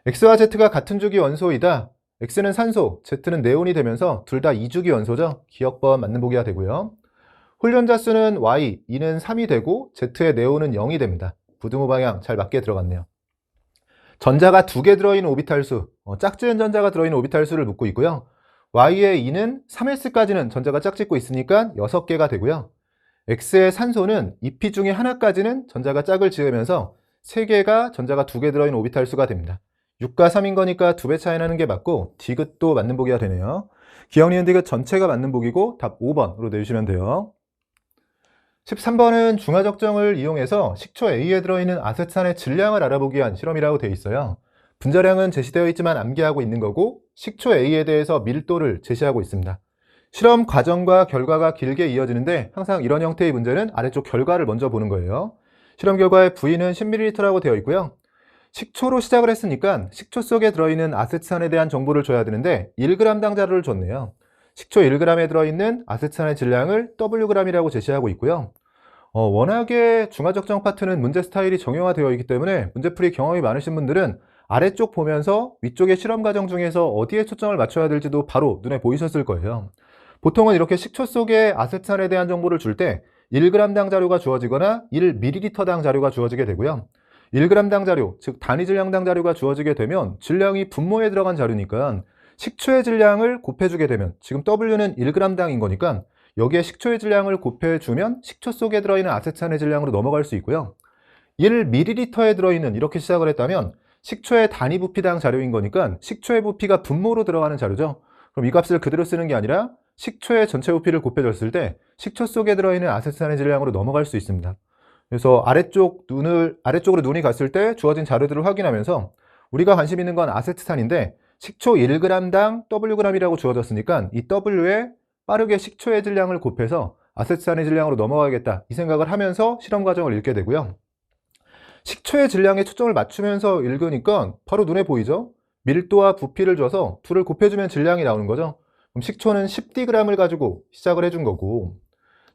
X와 Z가 같은 주기 원소이다. X는 산소, Z는 네온이 되면서 둘 다 2주기 원소죠. 기억번 맞는 보기가 되고요. 홀연자 수는 Y, E는 3이 되고 Z의 네온은 0이 됩니다. 부등호 방향 잘 맞게 들어갔네요. 전자가 2개 들어있는 오비탈 수, 짝지은 전자가 들어있는 오비탈 수를 묻고 있고요. Y의 E는 3s까지는 전자가 짝짓고 있으니까 6개가 되고요. X의 산소는 2p 중에 하나까지는 전자가 짝을 지으면서 3개가 전자가 2개 들어있는 오비탈 수가 됩니다. 6과 3인 거니까 2배 차이 나는 게 맞고 디귿도 맞는 보기가 되네요. 기억, 니은, 디귿 전체가 맞는 보기고 답 5번으로 내주시면 돼요. 13번은 중화적정을 이용해서 식초 A에 들어있는 아세트산의 질량을 알아보기 위한 실험이라고 되어 있어요. 분자량은 제시되어 있지만 암기하고 있는 거고 식초 A에 대해서 밀도를 제시하고 있습니다. 실험 과정과 결과가 길게 이어지는데 항상 이런 형태의 문제는 아래쪽 결과를 먼저 보는 거예요. 실험 결과의 V는 10ml라고 되어 있고요. 식초로 시작을 했으니까 식초 속에 들어있는 아세트산에 대한 정보를 줘야 되는데 1g당 자료를 줬네요. 식초 1g에 들어있는 아세트산의 질량을 Wg이라고 제시하고 있고요. 워낙에 중화적정 파트는 문제 스타일이 정형화되어 있기 때문에 문제풀이 경험이 많으신 분들은 아래쪽 보면서 위쪽의 실험 과정 중에서 어디에 초점을 맞춰야 될지도 바로 눈에 보이셨을 거예요. 보통은 이렇게 식초 속에 아세트산에 대한 정보를 줄 때 1g당 자료가 주어지거나 1ml당 자료가 주어지게 되고요. 1g당 자료, 즉 단위 질량당 자료가 주어지게 되면 질량이 분모에 들어간 자료니까 식초의 질량을 곱해주게 되면 지금 W는 1g당인 거니까 여기에 식초의 질량을 곱해주면 식초 속에 들어있는 아세트산의 질량으로 넘어갈 수 있고요. 1ml에 들어있는 이렇게 시작을 했다면 식초의 단위 부피당 자료인 거니까 식초의 부피가 분모로 들어가는 자료죠. 그럼 이 값을 그대로 쓰는 게 아니라 식초의 전체 부피를 곱해줬을 때 식초 속에 들어있는 아세트산의 질량으로 넘어갈 수 있습니다. 그래서 아래쪽으로 눈이 갔을 때 주어진 자료들을 확인하면서 우리가 관심 있는 건 아세트산인데 식초 1g당 Wg이라고 주어졌으니까 이 W에 빠르게 식초의 질량을 곱해서 아세트산의 질량으로 넘어가겠다 이 생각을 하면서 실험 과정을 읽게 되고요. 식초의 질량에 초점을 맞추면서 읽으니까 바로 눈에 보이죠? 밀도와 부피를 줘서 둘을 곱해주면 질량이 나오는 거죠. 그럼 식초는 10dg을 가지고 시작을 해준 거고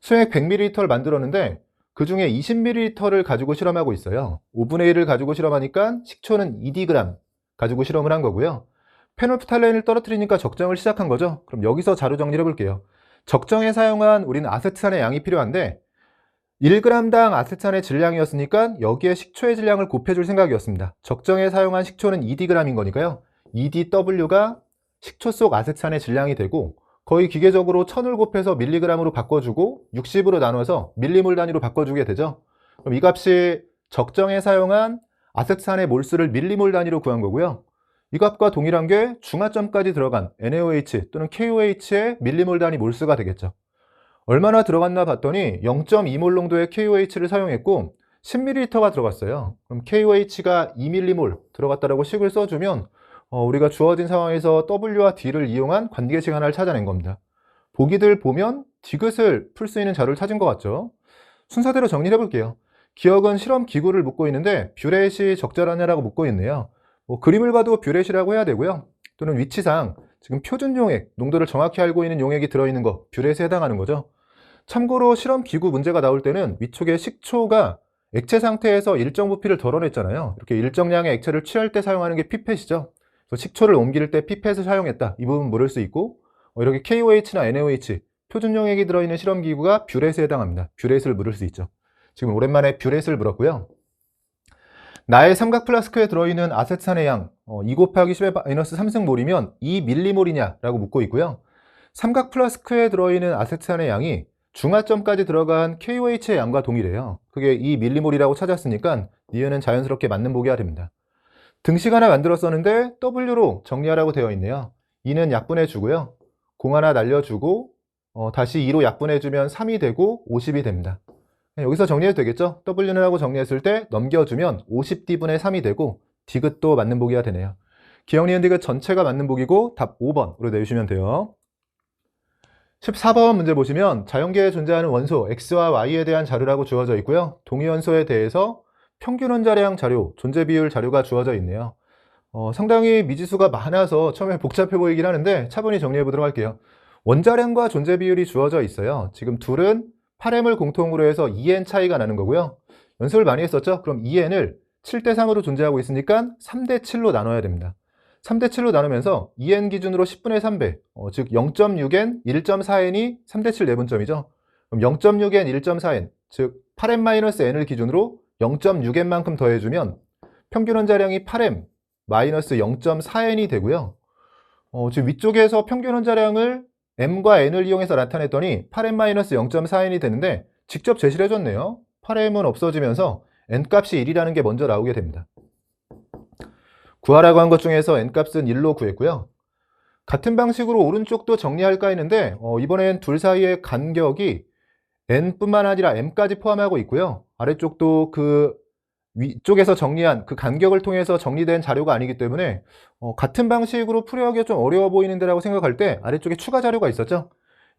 수액 100ml를 만들었는데 그 중에 20ml를 가지고 실험하고 있어요. 5분의 1을 가지고 실험하니까 식초는 2dg 가지고 실험을 한 거고요. 페놀프탈렌을 떨어뜨리니까 적정을 시작한 거죠. 그럼 여기서 자료 정리를 해볼게요. 적정에 사용한 우리는 아세트산의 양이 필요한데 1g당 아세트산의 질량이었으니까 여기에 식초의 질량을 곱해줄 생각이었습니다. 적정에 사용한 식초는 2dg인 거니까요. 2dW가 식초 속 아세트산의 질량이 되고 거의 기계적으로 1000을 곱해서 밀리그램으로 바꿔주고 60으로 나눠서 밀리몰 단위로 바꿔주게 되죠. 그럼 이 값이 적정에 사용한 아세트산의 몰수를 밀리몰 단위로 구한 거고요. 이 값과 동일한 게 중화점까지 들어간 NaOH 또는 KOH의 밀리몰 단위 몰수가 되겠죠. 얼마나 들어갔나 봤더니 0.2몰 농도의 KOH를 사용했고 10ml가 들어갔어요. 그럼 KOH가 2mm몰 들어갔다라고 식을 써주면 우리가 주어진 상황에서 W와 D를 이용한 관계식 하나를 찾아낸 겁니다. 보기들 보면 디귿을 풀 수 있는 자료를 찾은 것 같죠? 순서대로 정리를 해볼게요. 기억은 실험 기구를 묻고 있는데 뷰렛이 적절하냐라고 묻고 있네요. 그림을 봐도 뷰렛이라고 해야 되고요. 또는 위치상 지금 표준 용액, 농도를 정확히 알고 있는 용액이 들어있는 거, 뷰렛에 해당하는 거죠. 참고로 실험 기구 문제가 나올 때는 위쪽에 식초가 액체 상태에서 일정 부피를 덜어냈잖아요. 이렇게 일정량의 액체를 취할 때 사용하는 게 피펫이죠. 그래서 식초를 옮길 때 피펫을 사용했다. 이 부분 물을 수 있고 이렇게 KOH나 NaOH, 표준 용액이 들어있는 실험 기구가 뷰렛에 해당합니다. 뷰렛을 물을 수 있죠. 지금 오랜만에 뷰렛을 물었고요. 나의 삼각 플라스크에 들어있는 아세트산의 양 2 곱하기 10의 마이너스 3승몰이면 2mm몰이냐 라고 묻고 있고요. 삼각 플라스크에 들어있는 아세트산의 양이 중화점까지 들어간 KOH의 양과 동일해요. 그게 2mm몰이라고 찾았으니까 니은은 자연스럽게 맞는 보기가 됩니다. 등식 하나 만들었었는데 W로 정리하라고 되어 있네요. 2는 약분해주고요. 공 하나 날려주고 다시 2로 약분해주면 3이 되고 50이 됩니다. 여기서 정리해도 되겠죠? W는 하고 정리했을 때 넘겨주면 50D분의 3이 되고 디귿도 맞는 보기가 되네요. 기억, 니은, 디귿 전체가 맞는 보기고 답 5번으로 내주시면 돼요. 14번 문제 보시면 자연계에 존재하는 원소 X와 Y에 대한 자료라고 주어져 있고요. 동위원소에 대해서 평균 원자량 자료, 존재 비율 자료가 주어져 있네요. 상당히 미지수가 많아서 처음에 복잡해 보이긴 하는데 차분히 정리해 보도록 할게요. 원자량과 존재 비율이 주어져 있어요. 지금 둘은 8m을 공통으로 해서 2n 차이가 나는 거고요. 연습을 많이 했었죠? 그럼 2n을 7대3으로 존재하고 있으니까 3대7로 나눠야 됩니다. 3대7로 나누면서 2n 기준으로 10분의 3배, 즉 0.6n, 1.4n이 3대7 내분점이죠. 그럼 0.6n, 1.4n, 즉 8m-n을 기준으로 0.6n만큼 더해주면 평균 원자량이 8m 마이너스 0.4n이 되고요. 지금 위쪽에서 평균 원자량을 m과 n을 이용해서 나타냈더니 8m-0.4n이 되는데 직접 제시를 해줬네요. 8m은 없어지면서 n값이 1이라는 게 먼저 나오게 됩니다. 구하라고 한 것 중에서 n값은 1로 구했고요. 같은 방식으로 오른쪽도 정리할까 했는데 이번엔 둘 사이의 간격이 n뿐만 아니라 m까지 포함하고 있고요. 아래쪽도 그 위쪽에서 정리한 그 간격을 통해서 정리된 자료가 아니기 때문에 같은 방식으로 풀이하기가 좀 어려워 보이는데 라고 생각할 때 아래쪽에 추가 자료가 있었죠.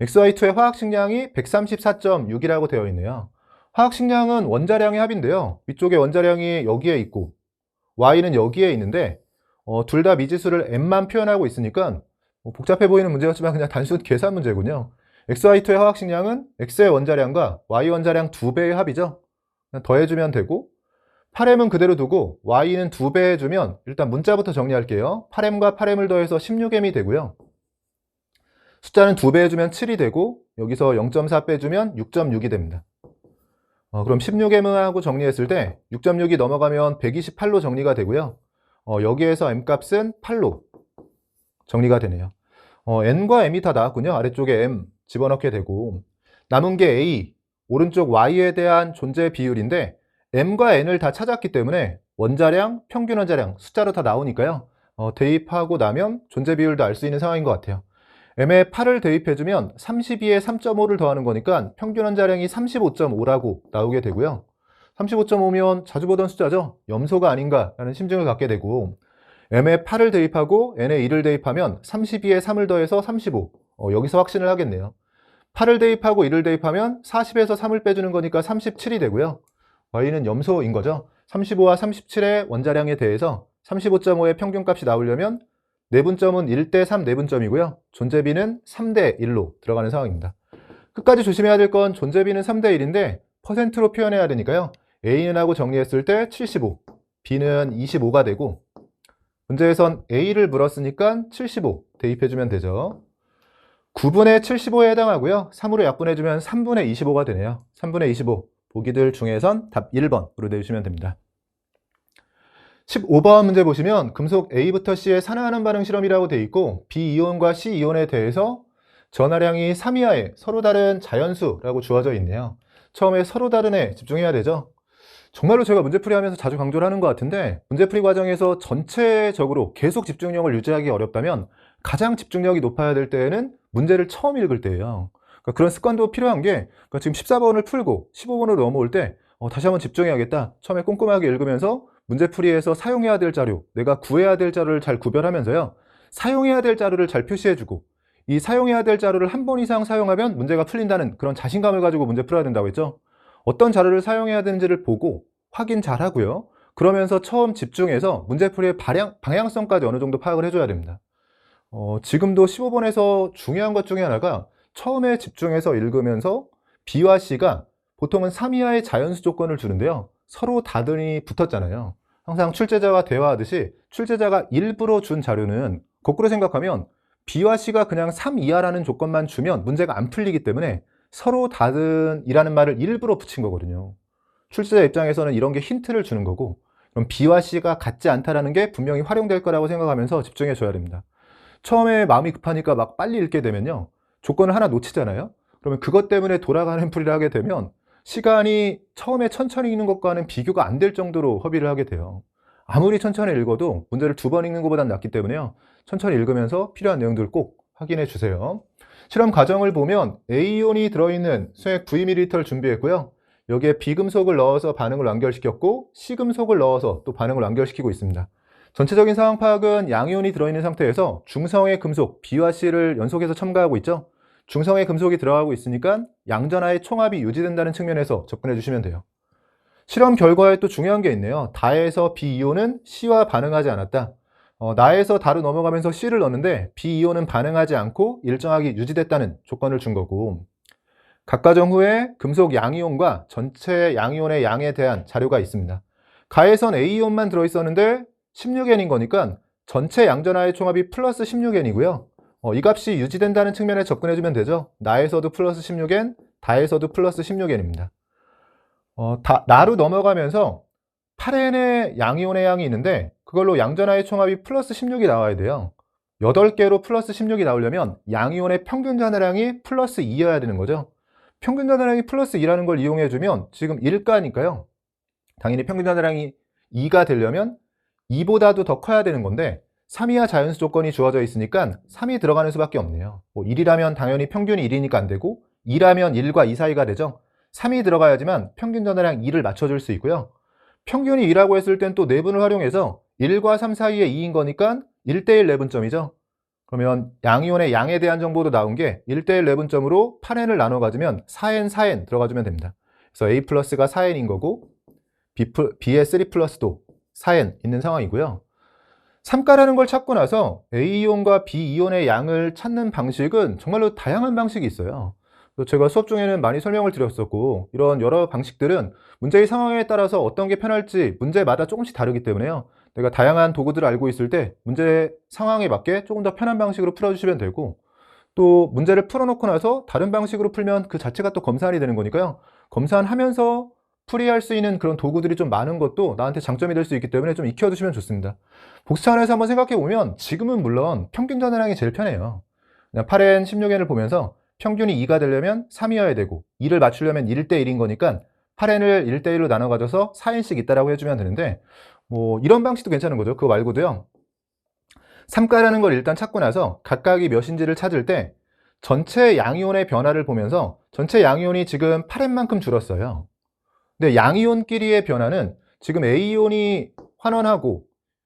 XY2의 화학식량이 134.6이라고 되어 있네요. 화학식량은 원자량의 합인데요. 위쪽에 원자량이 여기에 있고 Y는 여기에 있는데 둘 다 미지수를 m만 표현하고 있으니까 복잡해 보이는 문제였지만 그냥 단순 계산 문제군요. XY2의 화학식량은 X의 원자량과 Y 원자량 2배의 합이죠. 그냥 더해주면 되고 8m은 그대로 두고 Y는 2배 해주면 일단 문자부터 정리할게요. 8m과 8m을 더해서 16m이 되고요. 숫자는 2배 해주면 7이 되고 여기서 0.4 빼주면 6.6이 됩니다. 그럼 16m하고 정리했을 때 6.6이 넘어가면 128로 정리가 되고요. 여기에서 m값은 8로 정리가 되네요. n과 m이 다 나왔군요. 아래쪽에 m 집어넣게 되고 남은 게 a, 오른쪽 y에 대한 존재 비율인데 m과 n을 다 찾았기 때문에 원자량, 평균 원자량 숫자로 다 나오니까요. 대입하고 나면 존재 비율도 알 수 있는 상황인 것 같아요. m에 8을 대입해주면 32에 3.5를 더하는 거니까 평균 원자량이 35.5라고 나오게 되고요. 35.5면 자주 보던 숫자죠. 염소가 아닌가라는 심증을 갖게 되고 m에 8을 대입하고 n에 1을 대입하면 32에 3을 더해서 35. 여기서 확신을 하겠네요. 8을 대입하고 1을 대입하면 40에서 3을 빼주는 거니까 37이 되고요. Y는 염소인 거죠. 35와 37의 원자량에 대해서 35.5의 평균값이 나오려면 내분점은 1대3 내분점이고요. 존재비는 3대1로 들어가는 상황입니다. 끝까지 조심해야 될 건 존재비는 3대1인데 퍼센트로 표현해야 되니까요. A는 하고 정리했을 때 75, B는 25가 되고 문제에선 A를 물었으니까 75 대입해주면 되죠. 9분의 75에 해당하고요. 3으로 약분해주면 3분의 25가 되네요. 3분의 25. 보기들 중에선 답 1번으로 내주시면 됩니다. 15번 문제 보시면 금속 A부터 C의 산화하는 반응 실험이라고 되어 있고 B이온과 C이온에 대해서 전하량이 3 이하의 서로 다른 자연수라고 주어져 있네요. 처음에 서로 다른에 집중해야 되죠. 정말로 제가 문제풀이 하면서 자주 강조를 하는 것 같은데, 문제풀이 과정에서 전체적으로 계속 집중력을 유지하기 어렵다면 가장 집중력이 높아야 될 때에는 문제를 처음 읽을 때예요. 그러니까 그런 습관도 필요한 게, 그러니까 지금 14번을 풀고 15번으로 넘어올 때 다시 한번 집중해야겠다. 처음에 꼼꼼하게 읽으면서 문제풀이에서 사용해야 될 자료, 내가 구해야 될 자료를 잘 구별하면서요, 사용해야 될 자료를 잘 표시해주고, 이 사용해야 될 자료를 한 번 이상 사용하면 문제가 풀린다는 그런 자신감을 가지고 문제 풀어야 된다고 했죠. 어떤 자료를 사용해야 되는지를 보고 확인 잘 하고요. 그러면서 처음 집중해서 문제풀이의 방향성까지 어느 정도 파악을 해줘야 됩니다. 지금도 15번에서 중요한 것 중에 하나가, 처음에 집중해서 읽으면서 B와 C가 보통은 3 이하의 자연수 조건을 주는데요. 서로 다든이 붙었잖아요. 항상 출제자와 대화하듯이 출제자가 일부러 준 자료는 거꾸로 생각하면 B와 C가 그냥 3 이하라는 조건만 주면 문제가 안 풀리기 때문에 서로 다든이라는 말을 일부러 붙인 거거든요. 출제자 입장에서는 이런 게 힌트를 주는 거고, 그럼 B와 C가 같지 않다라는 게 분명히 활용될 거라고 생각하면서 집중해 줘야 됩니다. 처음에 마음이 급하니까 막 빨리 읽게 되면요, 조건을 하나 놓치잖아요. 그러면 그것 때문에 돌아가는 풀이를 하게 되면 시간이 처음에 천천히 읽는 것과는 비교가 안 될 정도로 허비를 하게 돼요. 아무리 천천히 읽어도 문제를 2번 읽는 것보단 낫기 때문에요, 천천히 읽으면서 필요한 내용들을 꼭 확인해 주세요. 실험 과정을 보면 A이온이 들어있는 수액 9ml를 준비했고요. 여기에 B금속을 넣어서 반응을 완결시켰고, C금속을 넣어서 또 반응을 완결시키고 있습니다. 전체적인 상황 파악은 양이온이 들어있는 상태에서 중성의 금속 B와 C를 연속해서 첨가하고 있죠. 중성의 금속이 들어가고 있으니까 양전하의 총합이 유지된다는 측면에서 접근해 주시면 돼요. 실험 결과에 또 중요한 게 있네요. 다에서 B이온은 C와 반응하지 않았다. 나에서 다로 넘어가면서 C를 넣었는데 B이온은 반응하지 않고 일정하게 유지됐다는 조건을 준 거고, 각 과정 후에 금속 양이온과 전체 양이온의 양에 대한 자료가 있습니다. 가에선 A이온만 들어있었는데 16N인 거니까 전체 양전하의 총합이 플러스 16N이고요. 이 값이 유지된다는 측면에 접근해주면 되죠. 나에서도 플러스 16N, 다에서도 플러스 16N입니다. 나로 넘어가면서 8N의 양이온의 양이 있는데 그걸로 양전하의 총합이 플러스 16이 나와야 돼요. 8개로 플러스 16이 나오려면 양이온의 평균 전하량이 플러스 2여야 되는 거죠. 평균 전하량이 플러스 2라는 걸 이용해주면 지금 1가니까요. 당연히 평균 전하량이 2가 되려면 2보다도 더 커야 되는 건데 3 이하 자연수 조건이 주어져 있으니까 3이 들어가는 수밖에 없네요. 1이라면 당연히 평균이 1이니까 안 되고, 2라면 1과 2 사이가 되죠. 3이 들어가야지만 평균 전하량 2를 맞춰줄 수 있고요. 평균이 2라고 했을 땐 또 내분을 활용해서 1과 3 사이에 2인 거니까 1대1 내분점이죠. 그러면 양이온의 양에 대한 정보도 나온 게 1대1 내분점으로 8n을 나눠 가지면 4n, 4n 들어가주면 됩니다. 그래서 A 플러스가 4n인 거고, B의 3 플러스도 4n 있는 상황이고요. 3가라는 걸 찾고 나서 A이온과 B이온의 양을 찾는 방식은 정말로 다양한 방식이 있어요. 제가 수업 중에는 많이 설명을 드렸었고, 이런 여러 방식들은 문제의 상황에 따라서 어떤 게 편할지 문제마다 조금씩 다르기 때문에요, 내가 다양한 도구들을 알고 있을 때 문제 상황에 맞게 조금 더 편한 방식으로 풀어주시면 되고, 또 문제를 풀어놓고 나서 다른 방식으로 풀면 그 자체가 또 검사안이 되는 거니까요, 검사하면서 풀이할 수 있는 그런 도구들이 좀 많은 것도 나한테 장점이 될 수 있기 때문에 좀 익혀두시면 좋습니다. 복수 차원에서 한번 생각해 보면 지금은 물론 평균 전하량이 제일 편해요. 그냥 8n, 16n을 보면서 평균이 2가 되려면 3이어야 되고 2를 맞추려면 1대1인 거니까 8n을 1대1로 나눠 가져서 4n씩 있다라고 해주면 되는데, 이런 방식도 괜찮은 거죠. 그거 말고도요, 3가라는 걸 일단 찾고 나서 각각이 몇인지를 찾을 때 전체 양이온의 변화를 보면서 전체 양이온이 지금 8n만큼 줄었어요. 근데 양이온끼리의 변화는 지금 A이온이 환원하고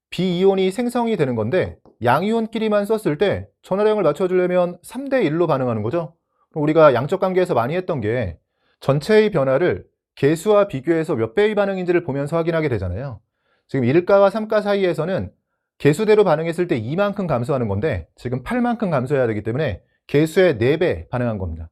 B이온이 생성이 되는 건데, 양이온끼리만 썼을 때 전하량을 맞춰주려면 3대1로 반응하는 거죠. 그럼 우리가 양적 관계에서 많이 했던 게 전체의 변화를 개수와 비교해서 몇 배의 반응인지를 보면서 확인하게 되잖아요. 지금 1가와 3가 사이에서는 개수대로 반응했을 때 2만큼 감소하는 건데 지금 8만큼 감소해야 되기 때문에 개수의 4배 반응한 겁니다.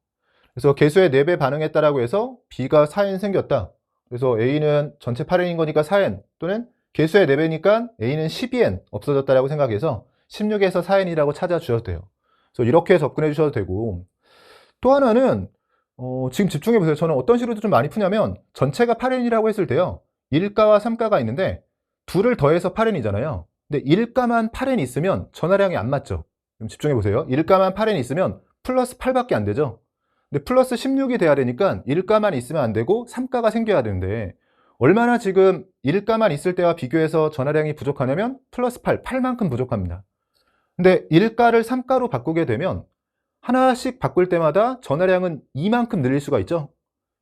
그래서 개수의 4배 반응했다라고 해서 B가 4n 생겼다. 그래서 A는 전체 8n인 거니까 4n, 또는 개수의 4배니까 A는 12n 없어졌다라고 생각해서 16에서 4n이라고 찾아주셔도 돼요. 그래서 이렇게 접근해 주셔도 되고, 또 하나는 지금 집중해 보세요. 저는 어떤 식으로 좀 많이 푸냐면, 전체가 8n이라고 했을 때요, 1가와 3가가 있는데 둘을 더해서 8n이잖아요. 근데 1가만 8n 있으면 전하량이 안 맞죠. 좀 집중해 보세요. 1가만 8n 있으면 플러스 8밖에 안 되죠. 근데 플러스 16이 돼야 되니까 1가만 있으면 안 되고 3가가 생겨야 되는데, 얼마나 지금 일가만 있을 때와 비교해서 전화량이 부족하냐면 플러스 8만큼 부족합니다. 근데 일가를 3가로 바꾸게 되면 하나씩 바꿀 때마다 전화량은 2만큼 늘릴 수가 있죠.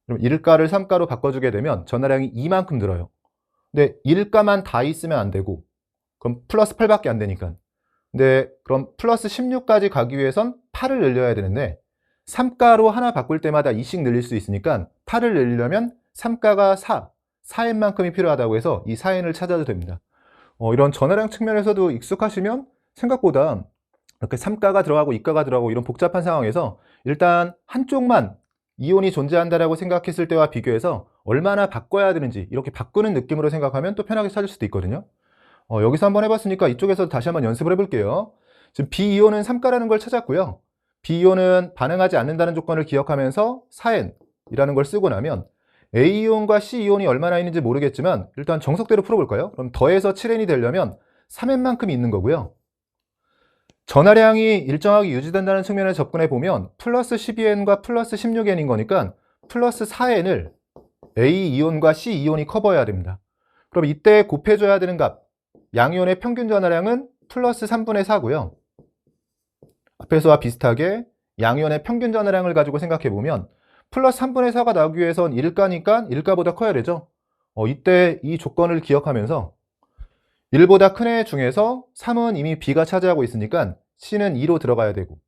그럼 일가를 3가로 바꿔주게 되면 전화량이 2만큼 늘어요. 근데 일가만 다 있으면 안 되고, 그럼 플러스 8밖에 안 되니까. 근데 그럼 플러스 16까지 가기 위해선 8을 늘려야 되는데 3가로 하나 바꿀 때마다 2씩 늘릴 수 있으니까 8을 늘리려면 3가가 4n만큼이 필요하다고 해서 이 4n을 찾아도 됩니다. 이런 전화량 측면에서도 익숙하시면 생각보다 이렇게 3가가 들어가고 2가가 들어가고 이런 복잡한 상황에서 일단 한쪽만 이온이 존재한다라고 생각했을 때와 비교해서 얼마나 바꿔야 되는지 이렇게 바꾸는 느낌으로 생각하면 또 편하게 찾을 수도 있거든요. 여기서 한번 해봤으니까 이쪽에서 다시 한번 연습을 해볼게요. 지금 B이온은 3가라는 걸 찾았고요. B이온은 반응하지 않는다는 조건을 기억하면서 4N이라는 걸 쓰고 나면 A이온과 C이온이 얼마나 있는지 모르겠지만 일단 정석대로 풀어볼까요? 그럼 더해서 7N이 되려면 3N만큼이 있는 거고요. 전하량이 일정하게 유지된다는 측면에 접근해 보면 플러스 12N과 플러스 16N인 거니까 플러스 4N을 A이온과 C이온이 커버해야 됩니다. 그럼 이때 곱해줘야 되는 값, 양이온의 평균 전하량은 플러스 3분의 4고요. 앞에서와 비슷하게 양이온의 평균 전하량을 가지고 생각해 보면 플러스 3분의 4가 나오기 위해선 1가니까 1가보다 커야 되죠. 이때 이 조건을 기억하면서 1보다 큰 애 중에서 3은 이미 B가 차지하고 있으니까 C는 2로 들어가야 되고,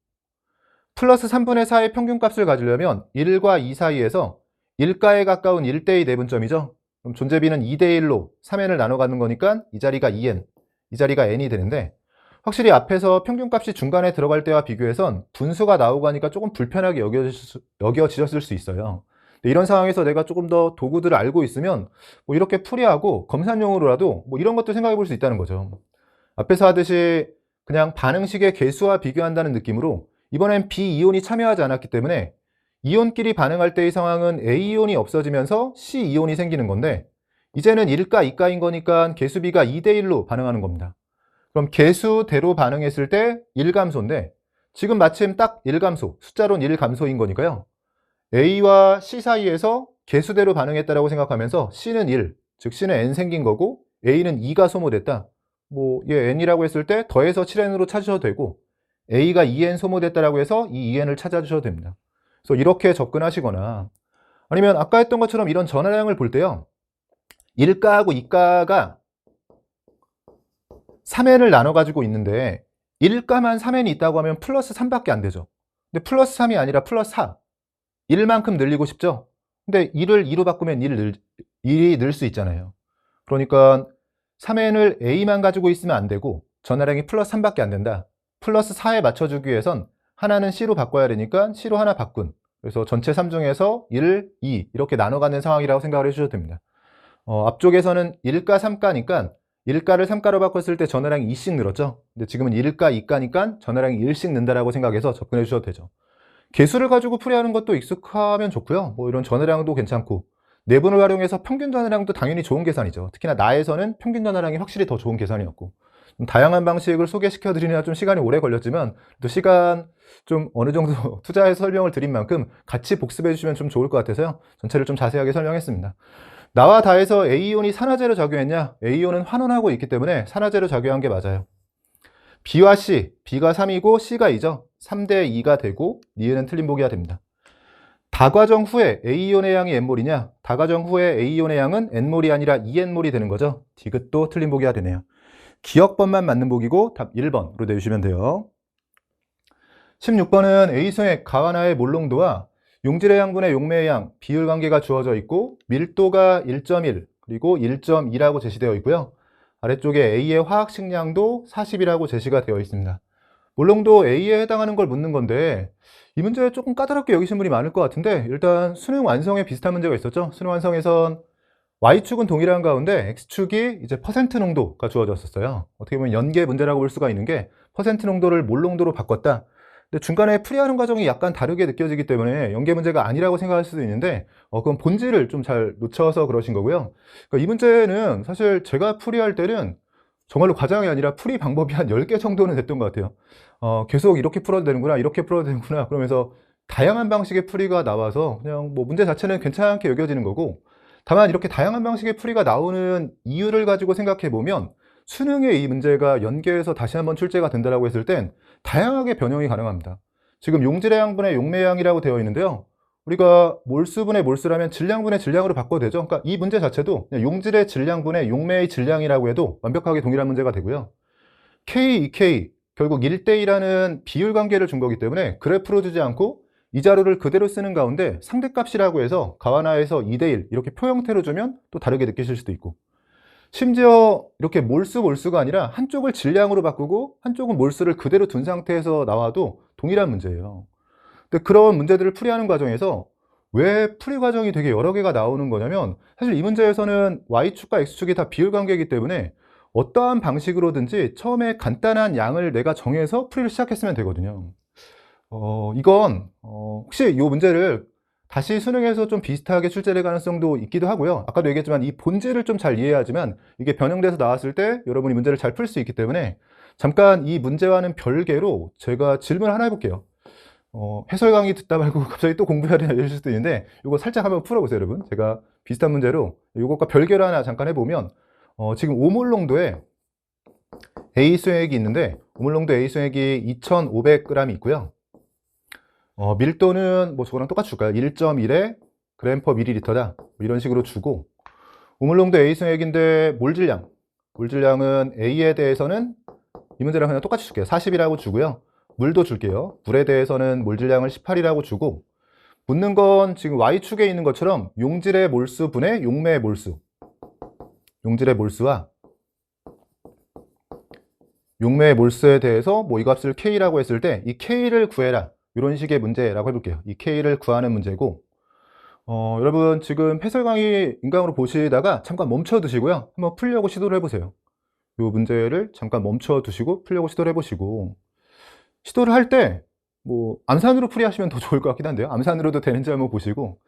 플러스 3분의 4의 평균값을 가지려면 1과 2 사이에서 1가에 가까운 1대2 내분점이죠. 그럼 존재비는 2대1로 3n을 나눠 가는 거니까 이 자리가 2n, 이 자리가 n이 되는데, 확실히 앞에서 평균값이 중간에 들어갈 때와 비교해선 분수가 나오고 하니까 조금 불편하게 여겨지셨을 수 있어요. 이런 상황에서 내가 조금 더 도구들을 알고 있으면 뭐 이렇게 풀이하고 검산용으로라도 뭐 이런 것도 생각해 볼 수 있다는 거죠. 앞에서 하듯이 그냥 반응식의 개수와 비교한다는 느낌으로 이번엔 B이온이 참여하지 않았기 때문에 이온끼리 반응할 때의 상황은 A이온이 없어지면서 C이온이 생기는 건데, 이제는 1가, 2가인 거니까 개수비가 2대1로 반응하는 겁니다. 그럼 개수대로 반응했을 때 1감소인데 지금 마침 딱 1감소, 숫자로는 1감소인 거니까요. A와 C 사이에서 개수대로 반응했다라고 생각하면서 C는 1, 즉 C는 N 생긴 거고 A는 2가 소모됐다. 뭐 얘 N이라고 했을 때 더해서 7N으로 찾으셔도 되고, A가 2N 소모됐다라고 해서 이 2N을 찾아주셔도 됩니다. 그래서 이렇게 접근하시거나 아니면 아까 했던 것처럼 이런 전하량을 볼 때요. 1가하고 2가가 3n을 나눠 가지고 있는데 1가만 3n이 있다고 하면 플러스 3밖에 안 되죠. 근데 플러스 3이 아니라 플러스 4. 1만큼 늘리고 싶죠? 근데 1을 2로 바꾸면 1이 늘 수 있잖아요. 그러니까 3n을 A만 가지고 있으면 안 되고 전하량이 플러스 3밖에 안 된다. 플러스 4에 맞춰주기 위해선 하나는 C로 바꿔야 되니까 C로 하나 바꾼. 그래서 전체 3 중에서 1, 2 이렇게 나눠가는 상황이라고 생각을 해주셔도 됩니다. 앞쪽에서는 1가, 3가니까 1가를 3가로 바꿨을 때 전하량이 2씩 늘었죠. 근데 지금은 1가, 2가니까 전하량이 1씩 는다라고 생각해서 접근해 주셔도 되죠. 개수를 가지고 풀이하는 것도 익숙하면 좋고요. 뭐 이런 전하량도 괜찮고, 내분을 활용해서 평균 전하량도 당연히 좋은 계산이죠. 특히나 나에서는 평균 전하량이 확실히 더 좋은 계산이었고, 다양한 방식을 소개시켜 드리느라 좀 시간이 오래 걸렸지만 또 시간 좀 어느 정도 투자해서 설명을 드린 만큼 같이 복습해 주시면 좀 좋을 것 같아서요. 전체를 좀 자세하게 설명했습니다. 나와 다에서 A이온이 산화제로 작용했냐? A이온은 환원하고 있기 때문에 산화제로 작용한 게 맞아요. B와 C, B가 3이고 C가 2죠. 3대 2가 되고 니은은 틀린 보기가 됩니다. 다과정 후에 A이온의 양이 N몰이냐? 다과정 후에 A이온의 양은 N몰이 아니라 2N몰이 되는 거죠. 디귿도 틀린 보기가 되네요. 기억번만 맞는 보기고 답 1번으로 내주시면 돼요. 16번은 A소액 가와나의 몰농도와 용질의 양분의 용매의 양 비율 관계가 주어져 있고 밀도가 1.1 그리고 1.2라고 제시되어 있고요. 아래쪽에 A의 화학 식량도 40이라고 제시가 되어 있습니다. 몰농도 A에 해당하는 걸 묻는 건데 이 문제 조금 까다롭게 여기신 분이 많을 것 같은데, 일단 수능 완성에 비슷한 문제가 있었죠. 수능 완성에선 Y축은 동일한 가운데 X축이 이제 퍼센트 농도가 주어졌었어요. 어떻게 보면 연계 문제라고 볼 수가 있는 게 퍼센트 농도를 몰농도로 바꿨다. 근데 중간에 풀이하는 과정이 약간 다르게 느껴지기 때문에 연계 문제가 아니라고 생각할 수도 있는데 그건 본질을 좀 잘 놓쳐서 그러신 거고요. 그러니까 이 문제는 사실 제가 풀이할 때는 정말로 과정이 아니라 풀이 방법이 한 10개 정도는 됐던 것 같아요. 계속 이렇게 풀어도 되는구나, 이렇게 풀어도 되는구나, 그러면서 다양한 방식의 풀이가 나와서 그냥 뭐 문제 자체는 괜찮게 여겨지는 거고, 다만 이렇게 다양한 방식의 풀이가 나오는 이유를 가지고 생각해 보면 수능에 이 문제가 연계해서 다시 한번 출제가 된다고 했을 땐 다양하게 변형이 가능합니다. 지금 용질의 양분의 용매의 양이라고 되어 있는데요. 우리가 몰수분의 몰수라면 질량분의 질량으로 바꿔도 되죠. 그러니까 이 문제 자체도 그냥 용질의 질량분의 용매의 질량이라고 해도 완벽하게 동일한 문제가 되고요. K, EK, 결국 1대2라는 비율 관계를 준 거기 때문에 그래프로 주지 않고 이 자료를 그대로 쓰는 가운데 상대값이라고 해서 가와나에서 2대1 이렇게 표 형태로 주면 또 다르게 느끼실 수도 있고, 심지어 이렇게 몰수가 아니라 한쪽을 질량으로 바꾸고 한쪽은 몰수를 그대로 둔 상태에서 나와도 동일한 문제예요. 근데 그런 문제들을 풀이하는 과정에서 왜 풀이 과정이 되게 여러 개가 나오는 거냐면, 사실 이 문제에서는 Y축과 X축이 다 비율 관계이기 때문에 어떠한 방식으로든지 처음에 간단한 양을 내가 정해서 풀이를 시작했으면 되거든요. 이건 혹시 이 문제를 다시 수능에서 좀 비슷하게 출제될 가능성도 있기도 하고요. 아까도 얘기했지만 이 본질을 좀 잘 이해해야지만 이게 변형돼서 나왔을 때 여러분이 문제를 잘 풀 수 있기 때문에, 잠깐 이 문제와는 별개로 제가 질문 하나 해볼게요. 해설 강의 듣다 말고 갑자기 또 공부해야 되나 이럴 수도 있는데, 이거 살짝 한번 풀어보세요, 여러분. 제가 비슷한 문제로 이것과 별개로 하나 잠깐 해보면, 지금 오몰농도에 A 수액이 있는데, 오몰농도 A 수액이 2,500g이 있고요. 밀도는 뭐 저거랑 똑같이 줄까요? 1.1에 g/ml다. 뭐 이런 식으로 주고, 오몰농도 A 수액인데 몰질량은 A에 대해서는 이 문제랑 그냥 똑같이 줄게요. 40이라고 주고요. 물도 줄게요. 물에 대해서는 몰질량을 18이라고 주고, 묻는 건 지금 Y축에 있는 것처럼 용질의 몰수 분의 용매의 몰수, 용질의 몰수와 용매의 몰수에 대해서 뭐 이 값을 K라고 했을 때 이 K를 구해라, 이런 식의 문제라고 해볼게요. 이 K를 구하는 문제고, 여러분 지금 해설 강의 인강으로 보시다가 잠깐 멈춰 두시고요. 한번 풀려고 시도를 해보세요. 이 문제를 잠깐 멈춰 두시고 풀려고 시도를 해보시고, 시도를 할 때 뭐 암산으로 풀이하시면 더 좋을 것 같긴 한데요. 암산으로도 되는지 한번 보시고,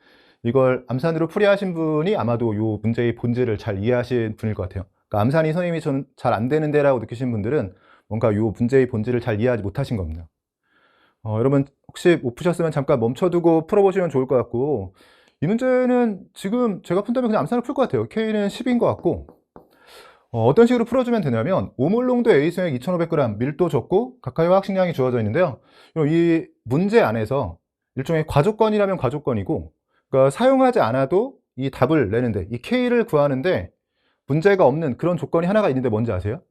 이걸 암산으로 풀이하신 분이 아마도 이 문제의 본질을 잘 이해하신 분일 것 같아요. 그러니까 암산이 선생님이 전 잘 안 되는데 라고 느끼신 분들은 뭔가 이 문제의 본질을 잘 이해하지 못하신 겁니다. 여러분 혹시 못 푸셨으면 잠깐 멈춰두고 풀어보시면 좋을 것 같고, 이 문제는 지금 제가 푼다면 그냥 암산을 풀 것 같아요. K는 10인 것 같고, 어떤 식으로 풀어주면 되냐면, 오몰농도 A 수액 2,500g, 밀도 적고 각하의 화학식량이 주어져 있는데요. 이 문제 안에서 일종의 과조건이라면 과조건이고, 그러니까 사용하지 않아도 이 답을 내는데, 이 K를 구하는데 문제가 없는 그런 조건이 하나가 있는데 뭔지 아세요?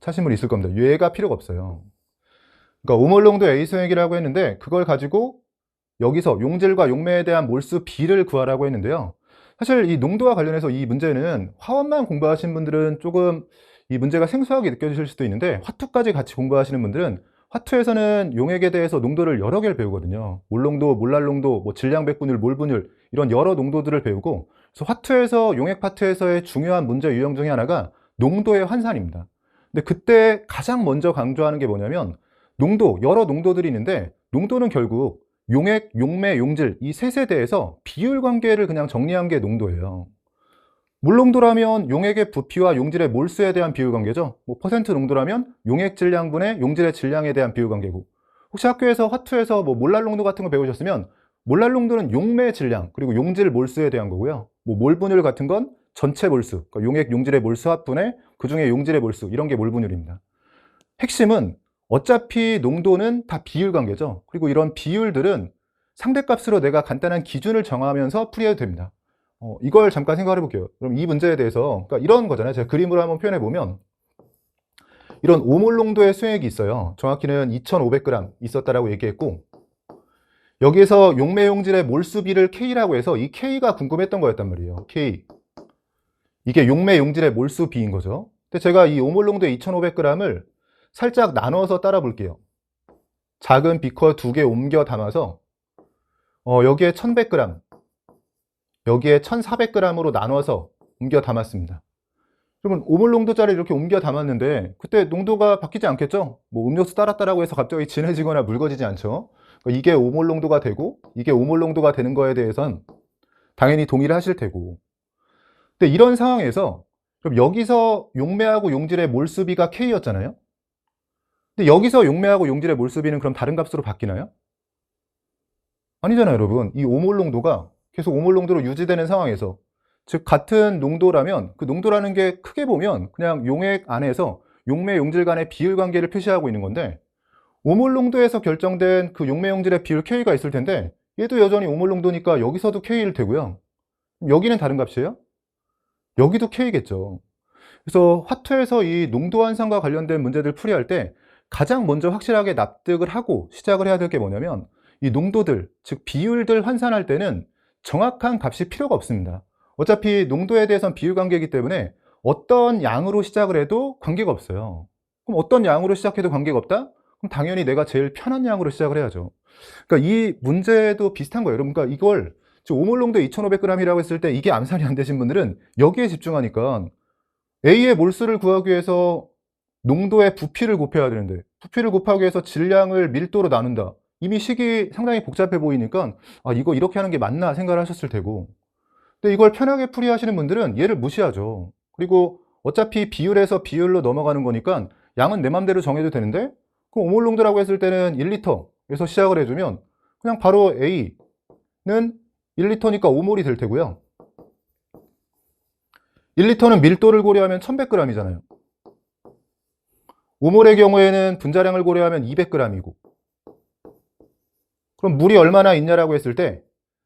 찾으신 분 있을 겁니다. 얘가 필요가 없어요. 그러니까 오몰농도 A 수액이라고 했는데 그걸 가지고 여기서 용질과 용매에 대한 몰수 B를 구하라고 했는데요. 사실 이 농도와 관련해서 이 문제는 화원만 공부하신 분들은 조금 이 문제가 생소하게 느껴지실 수도 있는데, 화투까지 같이 공부하시는 분들은 화투에서는 용액에 대해서 농도를 여러 개를 배우거든요. 몰농도, 몰랄농도, 뭐 질량 백분율, 몰분율, 이런 여러 농도들을 배우고, 그래서 화투에서 용액 파트에서의 중요한 문제 유형 중에 하나가 농도의 환산입니다. 근데 그때 가장 먼저 강조하는 게 뭐냐면, 농도, 여러 농도들이 있는데 농도는 결국 용액, 용매, 용질 이 셋에 대해서 비율 관계를 그냥 정리한 게 농도예요. 물농도라면 용액의 부피와 용질의 몰수에 대한 비율 관계죠. 뭐 퍼센트 농도라면 용액 질량분의 용질의 질량에 대한 비율 관계고, 혹시 학교에서 화투에서 뭐 몰랄 농도 같은 거 배우셨으면 몰랄 농도는 용매 질량 그리고 용질 몰수에 대한 거고요. 뭐 몰분율 같은 건 전체 몰수, 그러니까 용액 용질의 몰수 합분의 그중에 용질의 몰수, 이런 게 몰분율입니다. 핵심은 어차피 농도는 다 비율 관계죠. 그리고 이런 비율들은 상대값으로 내가 간단한 기준을 정하면서 풀이해도 됩니다. 이걸 잠깐 생각해 볼게요. 그럼 이 문제에 대해서, 그러니까 이런 거잖아요. 제가 그림으로 한번 표현해 보면, 이런 5몰 농도의 수액이 있어요. 정확히는 2,500g 있었다라고 얘기했고, 여기에서 용매 용질의 몰수비를 K라고 해서 이 K가 궁금했던 거였단 말이에요. K. 이게 용매 용질의 몰수비인 거죠. 근데 제가 이 5몰 농도의 2,500g을 살짝 나눠서 따라 볼게요. 작은 비커 2개 옮겨 담아서 여기에 1,100g, 여기에 1,400g으로 나눠서 옮겨 담았습니다. 그러면 5몰 농도짜리 이렇게 옮겨 담았는데 그때 농도가 바뀌지 않겠죠? 뭐 음료수 따랐다라고 해서 갑자기 진해지거나 묽어지지 않죠? 그러니까 이게 5몰 농도가 되고 이게 5몰 농도가 되는 거에 대해선 당연히 동의를 하실 테고, 근데 이런 상황에서 그럼 여기서 용매하고 용질의 몰수비가 K였잖아요? 근데 여기서 용매하고 용질의 몰수비는 그럼 다른 값으로 바뀌나요? 아니잖아요, 여러분. 이 5몰 농도가 계속 오몰 농도로 유지되는 상황에서, 즉 같은 농도라면 그 농도라는 게 크게 보면 그냥 용액 안에서 용매 용질 간의 비율 관계를 표시하고 있는 건데, 오몰 농도에서 결정된 그 용매 용질의 비율 K가 있을 텐데 얘도 여전히 오몰 농도니까 여기서도 K일 테고요. 여기는 다른 값이에요? 여기도 K겠죠. 그래서 화투에서 이 농도 환상과 관련된 문제들 풀이할 때 가장 먼저 확실하게 납득을 하고 시작을 해야 될 게 뭐냐면, 이 농도들, 즉 비율들 환산할 때는 정확한 값이 필요가 없습니다. 어차피 농도에 대해서는 비율 관계이기 때문에 어떤 양으로 시작을 해도 관계가 없어요. 그럼 어떤 양으로 시작해도 관계가 없다? 그럼 당연히 내가 제일 편한 양으로 시작을 해야죠. 그러니까 이 문제도 비슷한 거예요. 여러분, 그러니까 이걸 지금 오몰 농도 2,500g이라고 했을 때 이게 암산이 안 되신 분들은 여기에 집중하니까 A의 몰수를 구하기 위해서 농도의 부피를 곱해야 되는데, 부피를 곱하기 위해서 질량을 밀도로 나눈다. 이미 식이 상당히 복잡해 보이니까 아, 이거 이렇게 하는 게 맞나 생각을 하셨을 테고, 근데 이걸 편하게 풀이하시는 분들은 얘를 무시하죠. 그리고 어차피 비율에서 비율로 넘어가는 거니까 양은 내 맘대로 정해도 되는데, 그럼 오몰 농도라고 했을 때는 1리터에서 시작을 해주면 그냥 바로 A는 1리터니까 5몰이 될 테고요. 1리터는 밀도를 고려하면 1100g이잖아요. 5몰의 경우에는 분자량을 고려하면 200g이고, 그럼 물이 얼마나 있냐라고 했을 때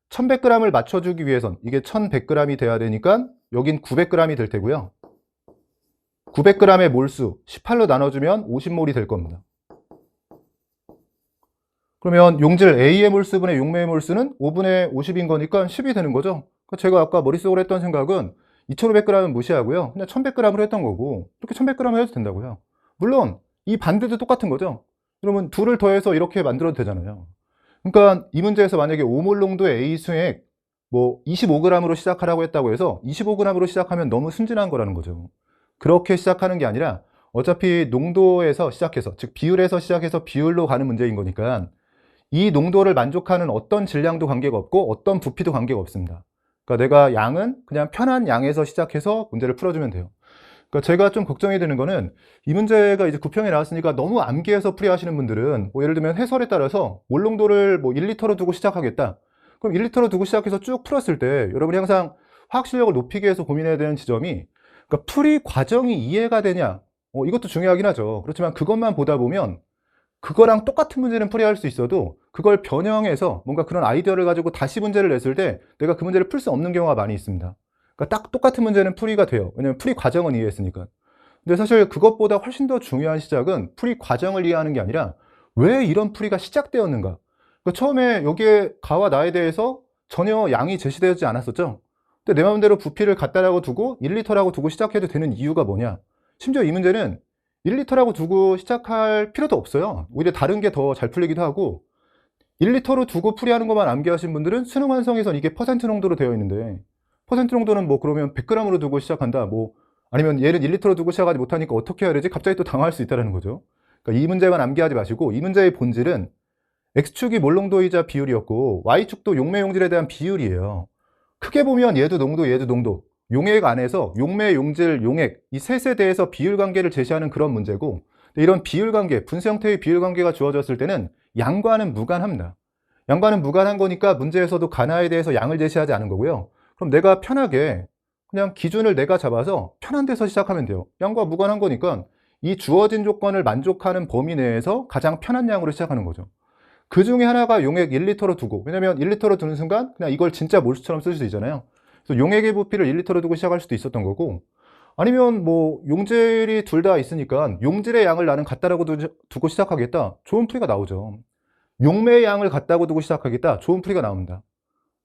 1100g을 맞춰주기 위해선 이게 1100g이 돼야 되니까 여긴 900g이 될 테고요. 900g의 몰수 18로 나눠주면 50몰이 될 겁니다. 그러면 용질 A의 몰수분의 용매의 몰수는 5분의 50인 거니까 10이 되는 거죠. 제가 아까 머릿속으로 했던 생각은 2500g은 무시하고요, 그냥 1100g으로 했던 거고, 이렇게 1100g을 해도 된다고요. 물론 이 반대도 똑같은 거죠. 그러면 둘을 더해서 이렇게 만들어도 되잖아요. 그러니까 이 문제에서 만약에 5몰 농도의 A 수액 뭐 25g으로 시작하라고 했다고 해서 25g으로 시작하면 너무 순진한 거라는 거죠. 그렇게 시작하는 게 아니라 어차피 농도에서 시작해서, 즉 비율에서 시작해서 비율로 가는 문제인 거니까 이 농도를 만족하는 어떤 질량도 관계가 없고 어떤 부피도 관계가 없습니다. 그러니까 내가 양은 그냥 편한 양에서 시작해서 문제를 풀어주면 돼요. 그러니까 제가 좀 걱정이 되는 거는, 이 문제가 이제 구평에 나왔으니까 너무 암기해서 풀이하시는 분들은 뭐 예를 들면 해설에 따라서 몰 농도를 뭐 1리터로 두고 시작하겠다. 그럼 1리터로 두고 시작해서 쭉 풀었을 때 여러분이 항상 화학 실력을 높이기 위해서 고민해야 되는 지점이, 그러니까 풀이 과정이 이해가 되냐, 이것도 중요하긴 하죠. 그렇지만 그것만 보다 보면 그거랑 똑같은 문제는 풀이할 수 있어도 그걸 변형해서 뭔가 그런 아이디어를 가지고 다시 문제를 냈을 때 내가 그 문제를 풀 수 없는 경우가 많이 있습니다. 그러니까 딱 똑같은 문제는 풀이가 돼요. 왜냐면 풀이 과정은 이해했으니까. 근데 사실 그것보다 훨씬 더 중요한 시작은 풀이 과정을 이해하는 게 아니라 왜 이런 풀이가 시작되었는가. 그러니까 처음에 여기에 가와 나에 대해서 전혀 양이 제시되지 않았었죠. 근데 내 마음대로 부피를 갖다라고 두고 1리터라고 두고 시작해도 되는 이유가 뭐냐. 심지어 이 문제는 1리터라고 두고 시작할 필요도 없어요. 오히려 다른 게 더 잘 풀리기도 하고, 1리터로 두고 풀이하는 것만 암기하신 분들은 수능 완성에선 이게 퍼센트 농도로 되어 있는데, 퍼센트 농도는 뭐 그러면 100g으로 두고 시작한다, 뭐 아니면 얘는 1리터로 두고 시작하지 못하니까 어떻게 해야 되지? 갑자기 또 당황할 수 있다는 거죠. 그러니까 이 문제만 암기하지 마시고, 이 문제의 본질은 X축이 몰농도이자 비율이었고 Y축도 용매 용질에 대한 비율이에요. 크게 보면 얘도 농도, 얘도 농도, 용액 안에서 용매, 용질, 용액 이 셋에 대해서 비율 관계를 제시하는 그런 문제고, 이런 비율 관계, 분수 형태의 비율 관계가 주어졌을 때는 양과는 무관합니다. 양과는 무관한 거니까 문제에서도 가나에 대해서 양을 제시하지 않은 거고요. 그럼 내가 편하게 그냥 기준을 내가 잡아서 편한 데서 시작하면 돼요. 양과 무관한 거니까 이 주어진 조건을 만족하는 범위 내에서 가장 편한 양으로 시작하는 거죠. 그 중에 하나가 용액 1리터로 두고, 왜냐면 1리터로 두는 순간 그냥 이걸 진짜 몰수처럼 쓸 수 있잖아요. 그래서 용액의 부피를 1리터로 두고 시작할 수도 있었던 거고, 아니면 뭐 용질이 둘 다 있으니까 용질의 양을 나는 같다라고 두고 시작하겠다, 좋은 풀이가 나오죠. 용매의 양을 같다고 두고 시작하겠다, 좋은 풀이가 나옵니다.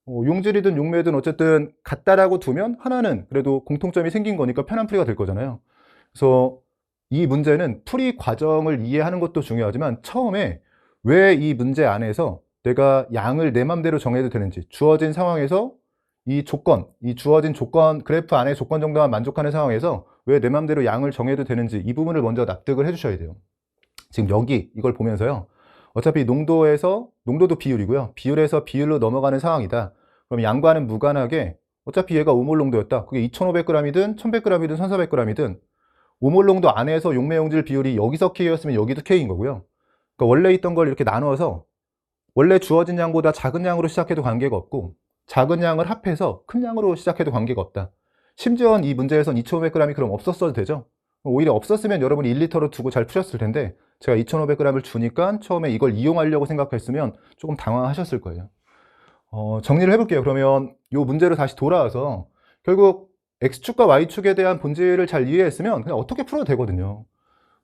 용질이든 용매든 어쨌든 같다라고 두면 하나는 그래도 공통점이 생긴 거니까 편한 풀이가 될 거잖아요. 그래서 이 문제는 풀이 과정을 이해하는 것도 중요하지만 처음에 왜 이 문제 안에서 내가 양을 내 맘대로 정해도 되는지, 주어진 상황에서 이 조건, 이 주어진 조건, 그래프 안에 조건 정도만 만족하는 상황에서 왜 내 맘대로 양을 정해도 되는지, 이 부분을 먼저 납득을 해 주셔야 돼요. 지금 여기 이걸 보면서요, 어차피 농도도 비율이고요, 비율에서 비율로 넘어가는 상황이다. 그럼 양과는 무관하게 어차피 얘가 5몰 농도였다. 그게 2500g이든 1100g이든 1400g이든 5몰 농도 안에서 용매 용질 비율이 여기서 K였으면 여기도 K인 거고요. 그러니까 원래 있던 걸 이렇게 나눠서 원래 주어진 양보다 작은 양으로 시작해도 관계가 없고, 작은 양을 합해서 큰 양으로 시작해도 관계가 없다. 심지어 이 문제에선 2,500g이 그럼 없었어도 되죠. 오히려 없었으면 여러분이 1리터로 두고 잘 푸셨을 텐데 제가 2,500g을 주니까 처음에 이걸 이용하려고 생각했으면 조금 당황하셨을 거예요. 정리를 해볼게요. 그러면 이 문제로 다시 돌아와서 결국 X축과 Y축에 대한 본질을 잘 이해했으면 그냥 어떻게 풀어도 되거든요.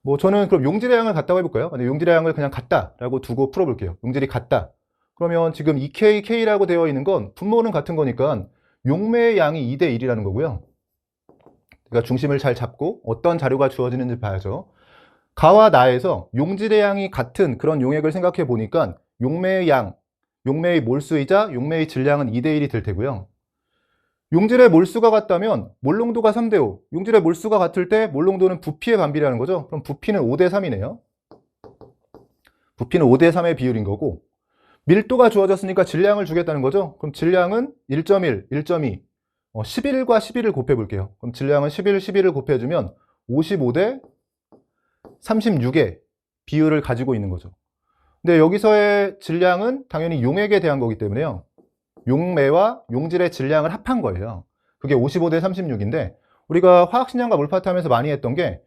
뭐 저는 그럼 용질의 양을 같다고 해볼까요? 용질의 양을 그냥 같다라고 두고 풀어볼게요. 용질이 같다. 그러면 지금 2K, K라고 되어 있는 건 분모는 같은 거니까 용매의 양이 2대 1이라는 거고요. 그러니까 중심을 잘 잡고 어떤 자료가 주어지는지 봐야죠. 가와 나에서 용질의 양이 같은 그런 용액을 생각해 보니까 용매의 양, 용매의 몰수이자 용매의 질량은 2대 1이 될 테고요. 용질의 몰수가 같다면 몰농도가 3대 5. 용질의 몰수가 같을 때 몰농도는 부피의 반비례하는 거죠. 그럼 부피는 5대 3이네요. 부피는 5대 3의 비율인 거고 밀도가 주어졌으니까 질량을 주겠다는 거죠. 그럼 질량은 1.1, 1.2, 11과 11을 곱해 볼게요. 그럼 질량은 11, 11을 곱해주면 55대 36의 비율을 가지고 있는 거죠. 근데 여기서의 질량은 당연히 용액에 대한 거기 때문에요. 용매와 용질의 질량을 합한 거예요. 그게 55대 36인데 우리가 화학식량과 물파트 하면서 많이 했던 게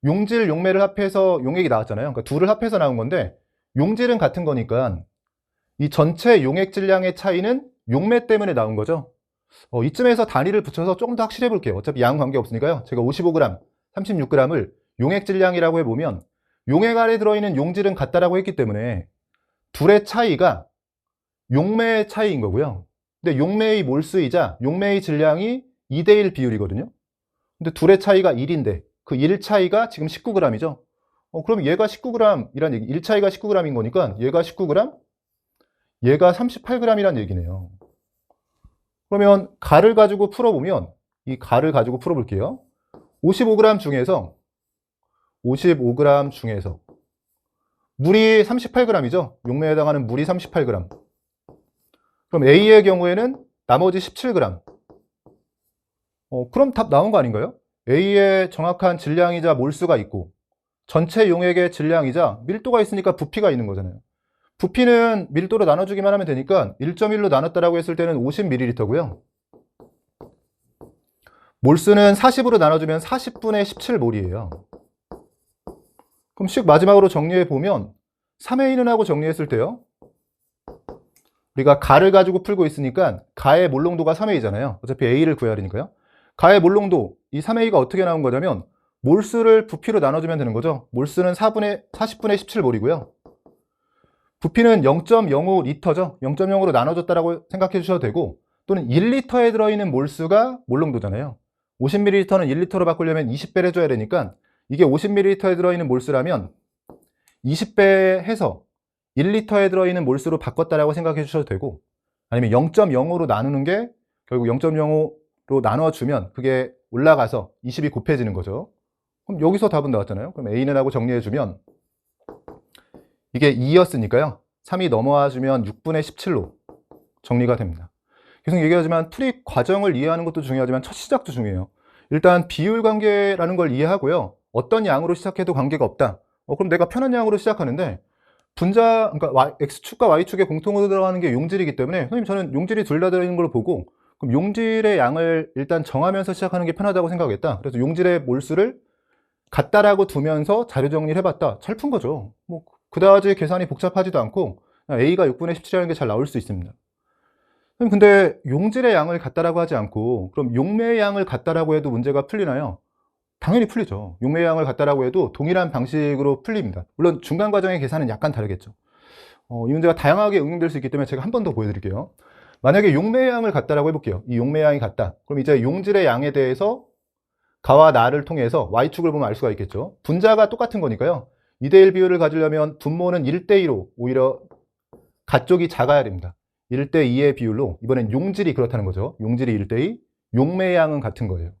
용질, 용매를 합해서 용액이 나왔잖아요. 그러니까 둘을 합해서 나온 건데 용질은 같은 거니까 이 전체 용액 질량의 차이는 용매 때문에 나온 거죠. 이쯤에서 단위를 붙여서 조금 더 확실해 볼게요. 어차피 양 관계 없으니까요. 제가 55g, 36g을 용액 질량이라고 해보면 용액 안에 들어있는 용질은 같다라고 했기 때문에 둘의 차이가 용매의 차이인 거고요. 근데 용매의 몰수이자 용매의 질량이 2대 1 비율이거든요. 근데 둘의 차이가 1인데 그 1 차이가 지금 19g이죠. 그럼 얘가 19g이란 얘기, 1 차이가 19g인 거니까 얘가 19g, 얘가 38g이란 얘기네요. 그러면 가를 가지고 풀어보면 이 가를 가지고 풀어볼게요. 55g 중에서 물이 38g이죠. 용매에 해당하는 물이 38g. 그럼 A의 경우에는 나머지 17g. 그럼 답 나온 거 아닌가요? A의 정확한 질량이자 몰수가 있고 전체 용액의 질량이자 밀도가 있으니까 부피가 있는 거잖아요. 부피는 밀도로 나눠주기만 하면 되니까 1.1로 나눴다라고 했을 때는 50ml고요. 몰수는 40으로 나눠주면 40분의 17몰이에요. 그럼 마지막으로 정리해 보면 3의 1은 하고 정리했을 때요. 우리가 가를 가지고 풀고 있으니까 가의 몰농도가 3의 2잖아요. 어차피 A를 구해야 하니까요. 가의 몰농도, 이 3의 2가 어떻게 나온 거냐면 몰수를 부피로 나눠주면 되는 거죠. 몰수는 40분의 17몰이고요. 부피는 0.05리터죠. 0.05로 나눠줬다라고 생각해 주셔도 되고 또는 1리터에 들어있는 몰수가 몰농도잖아요. 50ml는 1리터로 바꾸려면 20배를 해줘야 되니까 이게 50ml에 들어있는 몰수라면 20배 해서 1리터에 들어있는 몰수로 바꿨다라고 생각해 주셔도 되고 아니면 0.05로 나누는 게 결국 0.05로 나눠주면 그게 올라가서 20이 곱해지는 거죠. 그럼 여기서 답은 나왔잖아요. 그럼 A는 하고 정리해주면 이게 2였으니까요. 3이 넘어와주면 6분의 17로 정리가 됩니다. 계속 얘기하지만 풀이 과정을 이해하는 것도 중요하지만 첫 시작도 중요해요. 일단 비율 관계라는 걸 이해하고요. 어떤 양으로 시작해도 관계가 없다. 그럼 내가 편한 양으로 시작하는데 그러니까 X축과 Y축에 공통으로 들어가는 게 용질이기 때문에 선생님 저는 용질이 둘 다 들어있는 걸로 보고 그럼 용질의 양을 일단 정하면서 시작하는 게 편하다고 생각했다. 그래서 용질의 몰수를 같다라고 두면서 자료 정리를 해봤다. 잘 푼 거죠. 뭐 그다지 계산이 복잡하지도 않고 A가 6분의 17이라는 게 잘 나올 수 있습니다. 근데 용질의 양을 같다라고 하지 않고 그럼 용매의 양을 같다라고 해도 문제가 풀리나요? 당연히 풀리죠. 용매의 양을 같다라고 해도 동일한 방식으로 풀립니다. 물론 중간 과정의 계산은 약간 다르겠죠. 이 문제가 다양하게 응용될 수 있기 때문에 제가 한 번 더 보여드릴게요. 만약에 용매의 양을 같다라고 해볼게요. 이 용매의 양이 같다. 그럼 이제 용질의 양에 대해서 가와 나를 통해서 Y축을 보면 알 수가 있겠죠. 분자가 똑같은 거니까요. 2대1 비율을 가지려면 분모는 1대2로 오히려 가쪽이 작아야 됩니다. 1대2의 비율로 이번엔 용질이 그렇다는 거죠. 용질이 1대2, 용매의 양은 같은 거예요.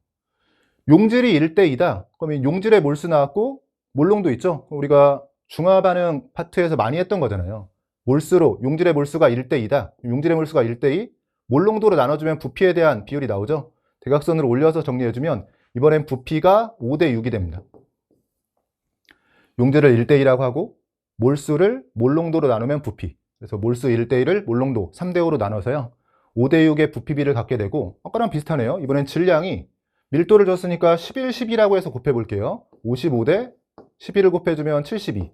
용질이 1대2다. 그러면 용질의 몰수 나왔고 몰농도 있죠. 우리가 중화반응 파트에서 많이 했던 거잖아요. 몰수로 용질의 몰수가 1대2다. 용질의 몰수가 1대2, 몰농도로 나눠주면 부피에 대한 비율이 나오죠. 대각선으로 올려서 정리해주면 이번엔 부피가 5대6이 됩니다. 용질을 1대2라고 하고 몰수를 몰농도로 나누면 부피. 그래서 몰수 1대1을 몰농도 3대5로 나눠서요. 5대6의 부피비를 갖게 되고, 아까랑 비슷하네요. 이번엔 질량이 밀도를 줬으니까 11, 12라고 해서 곱해볼게요. 55대 11을 곱해주면 72.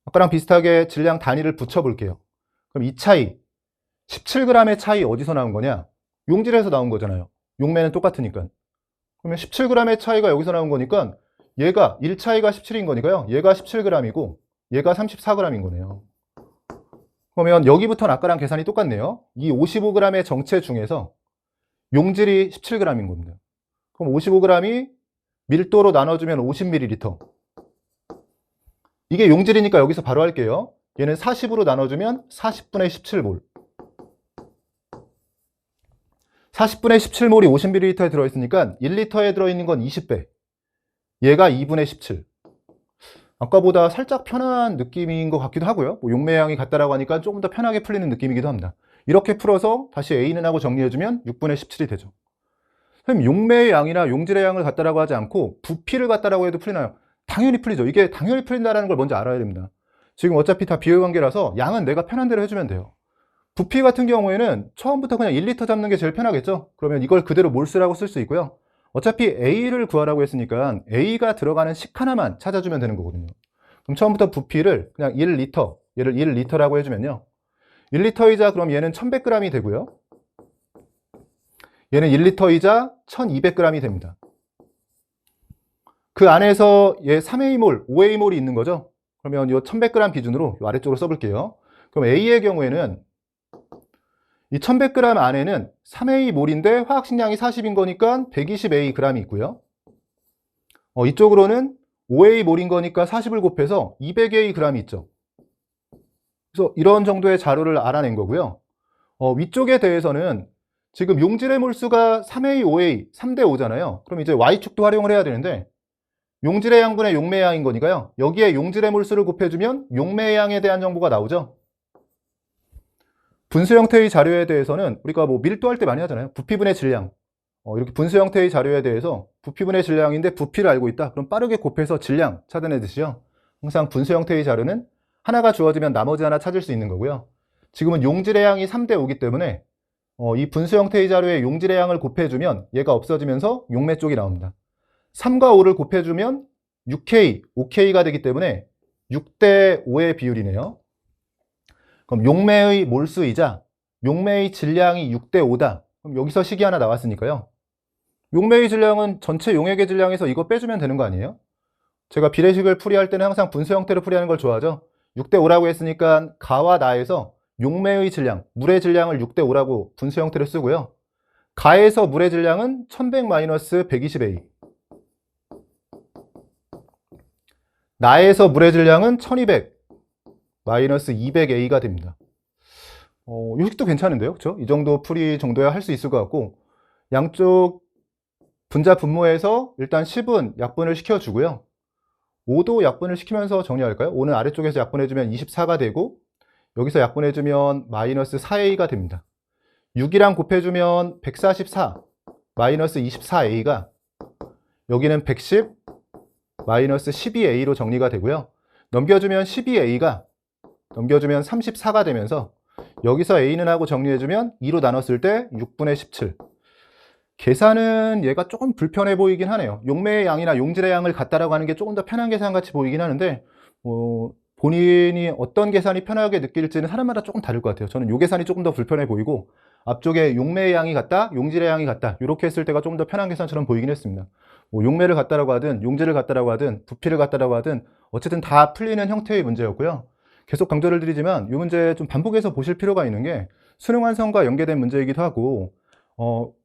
아까랑 비슷하게 질량 단위를 붙여볼게요. 그럼 이 차이, 17g의 차이 어디서 나온 거냐? 용질에서 나온 거잖아요. 용매는 똑같으니까. 그러면 17g의 차이가 여기서 나온 거니까 얘가 1차이가 17인 거니까요. 얘가 17g이고 얘가 34g인 거네요. 그러면 여기부터는 아까랑 계산이 똑같네요. 이 55g의 정체 중에서 용질이 17g인 겁니다. 그럼 55g이 밀도로 나눠주면 50ml. 이게 용질이니까 여기서 바로 할게요. 얘는 40으로 나눠주면 40분의 17몰. 40분의 17몰이 50ml에 들어있으니까 1리터에 들어있는 건 20배. 얘가 2분의 17. 아까보다 살짝 편한 느낌인 것 같기도 하고요. 뭐 용매양이 같다라고 하니까 조금 더 편하게 풀리는 느낌이기도 합니다. 이렇게 풀어서 다시 A는 하고 정리해주면 6분의 17이 되죠. 선생님, 용매의 양이나 용질의 양을 같다라고 하지 않고 부피를 같다라고 해도 풀리나요? 당연히 풀리죠. 이게 당연히 풀린다는 걸 먼저 알아야 됩니다. 지금 어차피 다 비율관계라서 양은 내가 편한 대로 해주면 돼요. 부피 같은 경우에는 처음부터 그냥 1리터 잡는 게 제일 편하겠죠? 그러면 이걸 그대로 몰수라고 쓸 수 있고요. 어차피 A를 구하라고 했으니까 A가 들어가는 식 하나만 찾아주면 되는 거거든요. 그럼 처음부터 부피를 그냥 1리터, 얘를 1리터라고 해주면요. 1리터이자 그럼 얘는 1100g이 되고요. 얘는 1리터이자 1200g이 됩니다. 그 안에서 얘 3A몰, 5A몰이 있는 거죠. 그러면 이 1100g 기준으로 이 아래쪽으로 써볼게요. 그럼 A의 경우에는 이 1100g 안에는 3A몰인데 화학식량이 40인 거니까 120Ag이 있고요. 이쪽으로는 5A몰인 거니까 40을 곱해서 200Ag이 있죠. 그래서 이런 정도의 자료를 알아낸 거고요. 위쪽에 대해서는 지금 용질의 몰수가 3A, 5A, 3대 5잖아요. 그럼 이제 Y축도 활용을 해야 되는데 용질의 양분의 용매의 양인 거니까요. 여기에 용질의 몰수를 곱해주면 용매의 양에 대한 정보가 나오죠. 분수 형태의 자료에 대해서는 우리가 뭐 밀도할 때 많이 하잖아요. 부피분의 질량. 이렇게 분수 형태의 자료에 대해서 부피분의 질량인데 부피를 알고 있다. 그럼 빠르게 곱해서 질량 찾아내듯이요. 항상 분수 형태의 자료는 하나가 주어지면 나머지 하나 찾을 수 있는 거고요. 지금은 용질의 양이 3대 5기 때문에 이 분수 형태의 자료에 용질의 양을 곱해주면 얘가 없어지면서 용매 쪽이 나옵니다. 3과 5를 곱해주면 6K, 5K가 되기 때문에 6대 5의 비율이네요. 그럼 용매의 몰수이자 용매의 질량이 6대 5다. 그럼 여기서 식이 하나 나왔으니까요. 용매의 질량은 전체 용액의 질량에서 이거 빼주면 되는 거 아니에요? 제가 비례식을 풀이할 때는 항상 분수 형태로 풀이하는 걸 좋아하죠. 6대 5라고 했으니까 가와 나에서 용매의 질량, 물의 질량을 6대 5라고 분수 형태로 쓰고요. 가에서 물의 질량은 1100-120A. 나에서 물의 질량은 1200-200A가 됩니다. 이 식도 괜찮은데요? 그렇죠? 이 정도 풀이 정도야 할 수 있을 것 같고, 양쪽 분자 분모에서 일단 10은 약분을 시켜주고요. 5도 약분을 시키면서 정리할까요? 5는 아래쪽에서 약분해주면 24가 되고, 여기서 약분해주면 마이너스 4A가 됩니다. 6이랑 곱해주면 144 마이너스 24A가 여기는 110 마이너스 12A로 정리가 되고요. 넘겨주면 12A가 넘겨주면 34가 되면서 여기서 A는 하고 정리해주면 2로 나눴을 때 6분의 17. 계산은 얘가 조금 불편해 보이긴 하네요. 용매의 양이나 용질의 양을 같다라고 하는 게 조금 더 편한 계산같이 보이긴 하는데 본인이 어떤 계산이 편하게 느낄지는 사람마다 조금 다를 것 같아요. 저는 이 계산이 조금 더 불편해 보이고 앞쪽에 용매의 양이 같다, 용질의 양이 같다 이렇게 했을 때가 조금 더 편한 계산처럼 보이긴 했습니다. 용매를 같다라고 하든 용질을 같다라고 하든 부피를 같다라고 하든 어쨌든 다 풀리는 형태의 문제였고요. 계속 강조를 드리지만 이 문제 좀 반복해서 보실 필요가 있는 게 수능 완성과 연계된 문제이기도 하고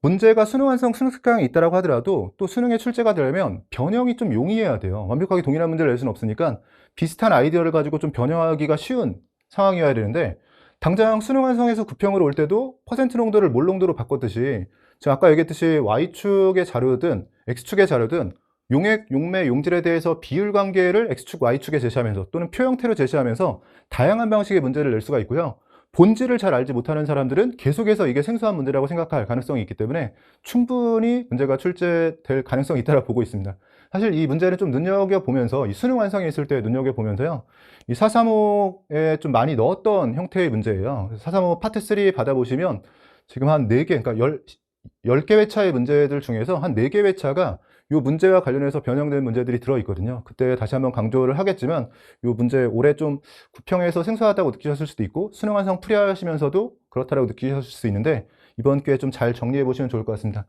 문제가 수능 완성 수능 특강에 있다라고 하더라도 또 수능에 출제가 되려면 변형이 좀 용이해야 돼요. 완벽하게 동일한 문제를 낼 수는 없으니까 비슷한 아이디어를 가지고 좀 변형하기가 쉬운 상황이어야 되는데 당장 수능 완성에서 구평으로 올 때도 퍼센트 농도를 몰 농도로 바꿨듯이 제가 아까 얘기했듯이 Y축의 자료든 X축의 자료든 용액, 용매, 용질에 대해서 비율 관계를 X축, Y축에 제시하면서 또는 표 형태로 제시하면서 다양한 방식의 문제를 낼 수가 있고요. 본질을 잘 알지 못하는 사람들은 계속해서 이게 생소한 문제라고 생각할 가능성이 있기 때문에 충분히 문제가 출제될 가능성이 있다고 보고 있습니다. 사실 이 문제는 좀 눈여겨보면서 이 수능 완성에 있을 때 눈여겨보면서요. 이 435에 좀 많이 넣었던 형태의 문제예요. 435 파트 3 받아보시면 지금 한 4개, 그러니까 10개 회차의 문제들 중에서 한 4개 회차가 이 문제와 관련해서 변형된 문제들이 들어있거든요. 그때 다시 한번 강조를 하겠지만 이 문제 올해 좀 구평에서 생소하다고 느끼셨을 수도 있고 수능 완성 풀이하시면서도 그렇다고 느끼셨을 수 있는데 이번 기회에 좀 잘 정리해 보시면 좋을 것 같습니다.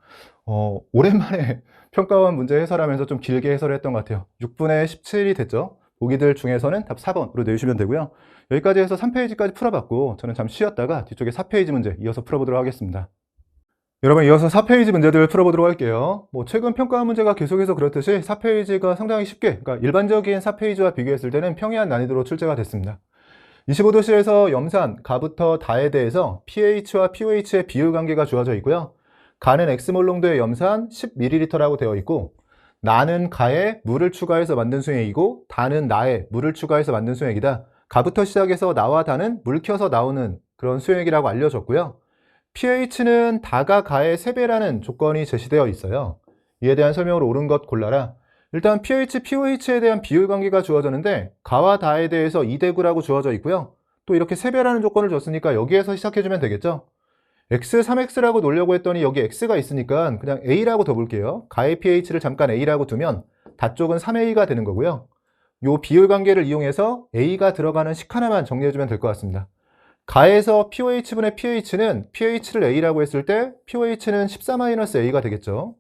오랜만에 평가원 문제 해설하면서 좀 길게 해설을 했던 것 같아요. 6분의 17이 됐죠. 보기들 중에서는 답 4번으로 내주시면 되고요. 여기까지 해서 3페이지까지 풀어봤고 저는 잠시 쉬었다가 뒤쪽에 4페이지 문제 이어서 풀어보도록 하겠습니다. 여러분 이어서 4페이지 문제들 풀어보도록 할게요. 최근 평가 문제가 계속해서 그렇듯이 4페이지가 상당히 쉽게, 그러니까 일반적인 4페이지와 비교했을 때는 평이한 난이도로 출제가 됐습니다. 25도씨에서 염산, 가부터 다에 대해서 pH와 pOH의 비율 관계가 주어져 있고요. 가는 X몰 농도의 염산 10ml라고 되어 있고 나는 가에 물을 추가해서 만든 수액이고 다는 나에 물을 추가해서 만든 수액이다. 가부터 시작해서 나와 다는 물 켜서 나오는 그런 수액이라고 알려졌고요. pH는 다가 가의 3배라는 조건이 제시되어 있어요. 이에 대한 설명을 옳은 것 골라라. 일단 pH, pOH에 대한 비율 관계가 주어졌는데 가와 다에 대해서 2대9라고 주어져 있고요. 또 이렇게 3배라는 조건을 줬으니까 여기에서 시작해주면 되겠죠. x, 3x라고 놓으려고 했더니 여기 x가 있으니까 그냥 a라고 더 볼게요. 가의 pH를 잠깐 a라고 두면 다 쪽은 3a가 되는 거고요. 이 비율 관계를 이용해서 a가 들어가는 식 하나만 정리해주면 될 것 같습니다. 가에서 pOH분의 pH는 pH를 a라고 했을 때 pOH는 14-a가 되겠죠.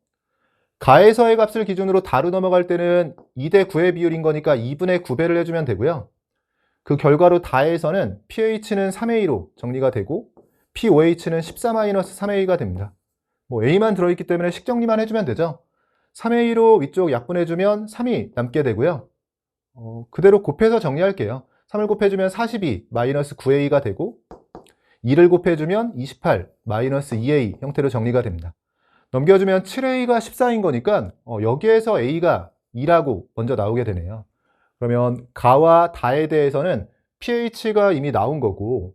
가에서의 값을 기준으로 다로 넘어갈 때는 2대9의 비율인 거니까 2분의 9배를 해주면 되고요. 그 결과로 다에서는 pH는 3a로 정리가 되고 pOH는 14-3a가 됩니다. a만 들어있기 때문에 식 정리만 해주면 되죠. 3a로 위쪽 약분해주면 3이 남게 되고요. 그대로 곱해서 정리할게요. 3을 곱해주면 42 마이너스 9a가 되고 2를 곱해주면 28 마이너스 2a 형태로 정리가 됩니다. 넘겨주면 7a가 14인 거니까 여기에서 a가 2라고 먼저 나오게 되네요. 그러면 가와 다에 대해서는 pH가 이미 나온 거고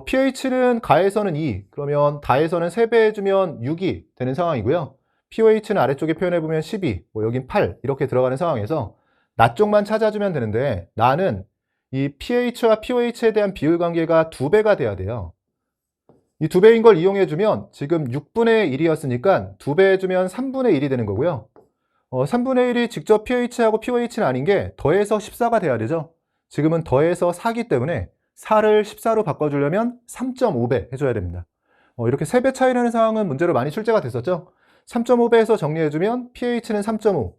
pH는 가에서는 2, 그러면 다에서는 3배 해주면 6이 되는 상황이고요. pOH는 아래쪽에 표현해보면 12, 여긴 8 이렇게 들어가는 상황에서 나 쪽만 찾아주면 되는데 나는 이 pH와 pOH에 대한 비율 관계가 2배가 돼야 돼요. 이 2배인 걸 이용해주면 지금 6분의 1이었으니까 2배 해주면 3분의 1이 되는 거고요. 3분의 1이 직접 pH하고 pOH는 아닌 게 더해서 14가 돼야 되죠. 지금은 더해서 4기 때문에 4를 14로 바꿔주려면 3.5배 해줘야 됩니다. 이렇게 3배 차이 나는 상황은 문제로 많이 출제가 됐었죠. 3.5배에서 정리해주면 pH는 3.5,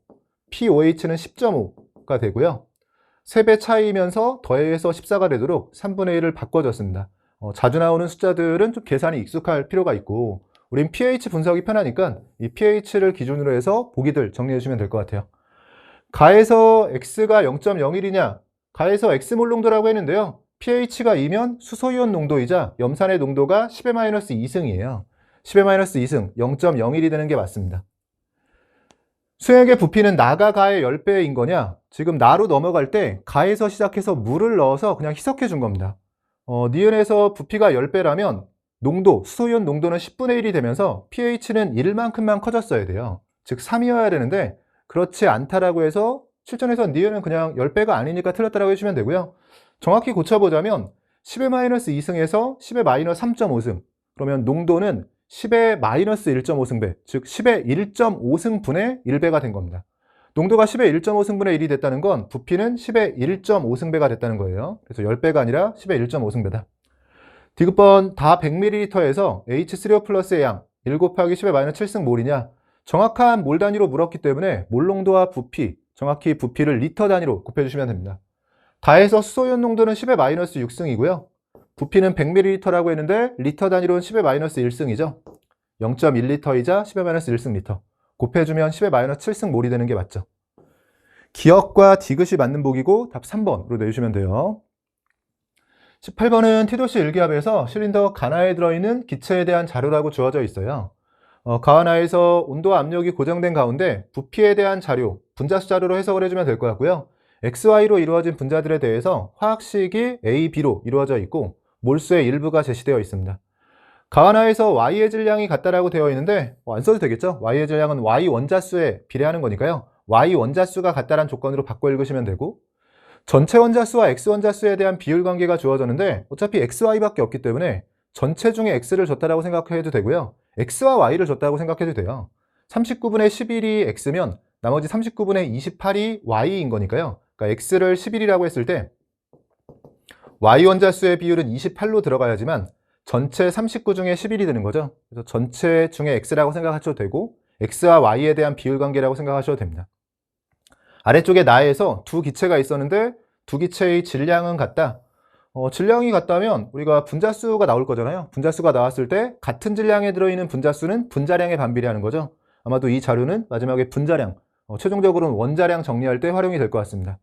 pOH는 10.5가 되고요. 3배 차이면서 더해서 14가 되도록 3분의 1을 바꿔줬습니다. 자주 나오는 숫자들은 좀 계산이 익숙할 필요가 있고 우린 pH 분석이 편하니까 이 pH를 기준으로 해서 보기들 정리해 주시면 될 것 같아요. 가에서 x가 0.01이냐? 가에서 x몰 농도라고 했는데요. pH가 2면 수소이온 농도이자 염산의 농도가 10-2승이에요. 10-2승, 0.01이 되는 게 맞습니다. 수액의 부피는 나가 가의 10배인 거냐? 지금 나로 넘어갈 때 가에서 시작해서 물을 넣어서 그냥 희석해 준 겁니다. 니은에서 부피가 10배라면 농도, 수소이온 농도는 10분의 1이 되면서 pH는 1만큼만 커졌어야 돼요. 즉 3이어야 되는데 그렇지 않다라고 해서 실전에서 니은은 그냥 10배가 아니니까 틀렸다라고 해주시면 되고요. 정확히 고쳐보자면 10-2승에서 10-3.5승 그러면 농도는 10의 마이너스 1.5승배, 즉 10의 1.5승분의 1배가 된 겁니다. 농도가 10의 1.5승분의 1이 됐다는 건 부피는 10의 1.5승배가 됐다는 거예요. 그래서 10배가 아니라 10의 1.5승배다. 디귿번 다 100ml에서 H3O 플러스의 양 1 곱하기 10의 마이너스 7승 몰이냐? 정확한 몰 단위로 물었기 때문에 몰 농도와 부피, 정확히 부피를 리터 단위로 곱해주시면 됩니다. 다해서 수소이온 농도는 10의 마이너스 6승이고요. 부피는 100ml라고 했는데 리터 단위로는 10의 마이너스 1승이죠. 0.1리터이자 10의 마이너스 1승 리터. 곱해주면 10의 마이너스 7승 몰이 되는 게 맞죠. 기억과 디귿이 맞는 보기고 답 3번으로 내주시면 돼요. 18번은 티도시 일기압에서 실린더 가나에 들어있는 기체에 대한 자료라고 주어져 있어요. 가나에서 온도와 압력이 고정된 가운데 부피에 대한 자료, 분자수 자료로 해석을 해주면 될 것 같고요. XY로 이루어진 분자들에 대해서 화학식이 A, B로 이루어져 있고 몰수의 일부가 제시되어 있습니다. 가나에서 Y의 질량이 같다라고 되어 있는데 안 써도 되겠죠? Y의 질량은 Y 원자수에 비례하는 거니까요. Y 원자수가 같다라는 조건으로 바꿔 읽으시면 되고 전체 원자수와 X 원자수에 대한 비율 관계가 주어졌는데 어차피 XY밖에 없기 때문에 전체 중에 x를 줬다라고 생각해도 되고요. x와 y를 줬다고 생각해도 돼요. 39분의 11이 x면 나머지 39분의 28이 y인 거니까요. 그러니까 x를 11이라고 했을 때 y 원자수의 비율은 28로 들어가야지만 전체 39 중에 11이 되는 거죠. 그래서 전체 중에 x라고 생각하셔도 되고 x와 y에 대한 비율 관계라고 생각하셔도 됩니다. 아래쪽에 나에서 두 기체가 있었는데 두 기체의 질량은 같다. 질량이 같다면 우리가 분자수가 나올 거잖아요. 분자수가 나왔을 때 같은 질량에 들어있는 분자수는 분자량에 반비례하는 거죠. 아마도 이 자료는 마지막에 분자량, 최종적으로는 원자량 정리할 때 활용이 될 것 같습니다.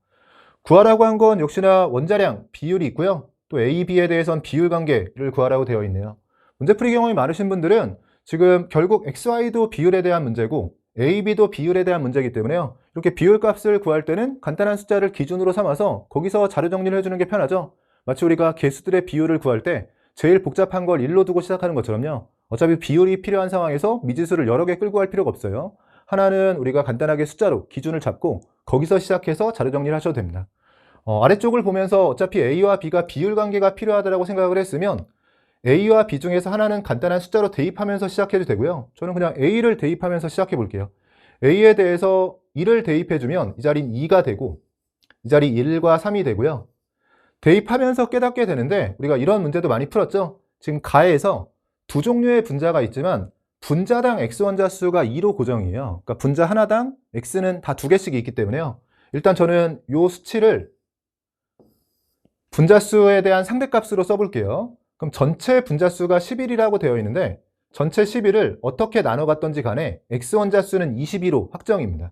구하라고 한 건 역시나 원자량, 비율이 있고요. 또 A, B에 대해선 비율 관계를 구하라고 되어 있네요. 문제풀이 경험이 많으신 분들은 지금 결국 XY도 비율에 대한 문제고 A, B도 비율에 대한 문제이기 때문에요. 이렇게 비율 값을 구할 때는 간단한 숫자를 기준으로 삼아서 거기서 자료 정리를 해주는 게 편하죠. 마치 우리가 개수들의 비율을 구할 때 제일 복잡한 걸 1로 두고 시작하는 것처럼요. 어차피 비율이 필요한 상황에서 미지수를 여러 개 끌고 갈 필요가 없어요. 하나는 우리가 간단하게 숫자로 기준을 잡고 거기서 시작해서 자료 정리를 하셔도 됩니다. 아래쪽을 보면서 어차피 A와 B가 비율 관계가 필요하다고 생각을 했으면 A와 B 중에서 하나는 간단한 숫자로 대입하면서 시작해도 되고요. 저는 그냥 A를 대입하면서 시작해 볼게요. A에 대해서 1을 대입해주면 이 자리는 2가 되고 이 자리 1과 3이 되고요. 대입하면서 깨닫게 되는데 우리가 이런 문제도 많이 풀었죠. 지금 가에서 두 종류의 분자가 있지만 분자당 X원자수가 2로 고정이에요. 그러니까 분자 하나당 X는 다 두 개씩 있기 때문에요. 일단 저는 이 수치를 분자수에 대한 상대값으로 써볼게요. 그럼 전체 분자수가 11이라고 되어 있는데 전체 11을 어떻게 나눠갔던지 간에 X원자수는 22로 확정입니다.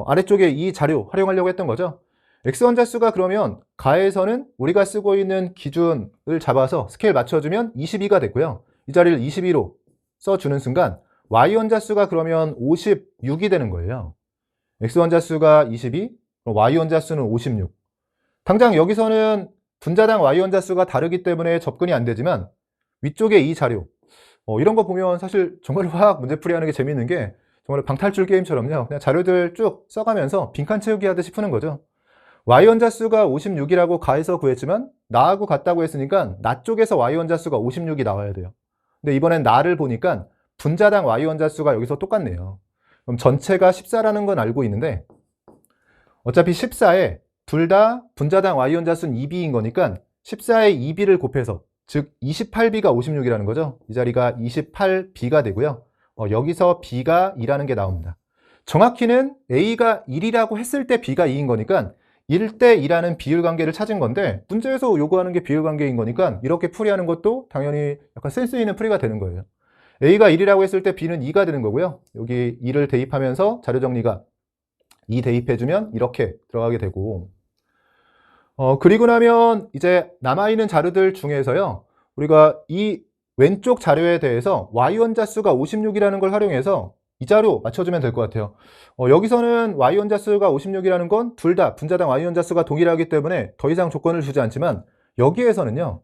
아래쪽에 이 자료 활용하려고 했던 거죠. X원자수가 그러면 가에서는 우리가 쓰고 있는 기준을 잡아서 스케일 맞춰주면 22가 됐고요. 이 자리를 22로 써주는 순간 Y원자수가 그러면 56이 되는 거예요. X원자수가 22, Y원자수는 56. 당장 여기서는 분자당 Y원자수가 다르기 때문에 접근이 안 되지만 위쪽에 이 자료 이런 거 보면 사실 정말 화학 문제풀이 하는 게 재밌는 게 정말 방탈출 게임처럼요. 그냥 자료들 쭉 써가면서 빈칸 채우기 하듯이 푸는 거죠. Y원자수가 56이라고 가에서 구했지만 나하고 같다고 했으니까 나 쪽에서 Y원자수가 56이 나와야 돼요. 근데 이번엔 나를 보니까 분자당 Y원자수가 여기서 똑같네요. 그럼 전체가 14라는 건 알고 있는데 어차피 14에 둘 다 분자당 Y원자수는 2B인 거니까 14에 2B를 곱해서 즉 28B가 56이라는 거죠. 이 자리가 28B가 되고요. 여기서 B가 2라는 게 나옵니다. 정확히는 A가 1이라고 했을 때 B가 2인 거니까 1대 2라는 비율 관계를 찾은 건데 문제에서 요구하는 게 비율 관계인 거니까 이렇게 풀이하는 것도 당연히 약간 센스 있는 풀이가 되는 거예요. A가 1이라고 했을 때 B는 2가 되는 거고요. 여기 2를 대입하면서 자료 정리가 2 대입해주면 이렇게 들어가게 되고 그리고 나면 이제 남아있는 자료들 중에서요. 우리가 이 왼쪽 자료에 대해서 Y원자수가 56이라는 걸 활용해서 이 자료 맞춰주면 될 것 같아요. 여기서는 Y원자수가 56이라는 건 둘 다 분자당 Y원자수가 동일하기 때문에 더 이상 조건을 주지 않지만 여기에서는요.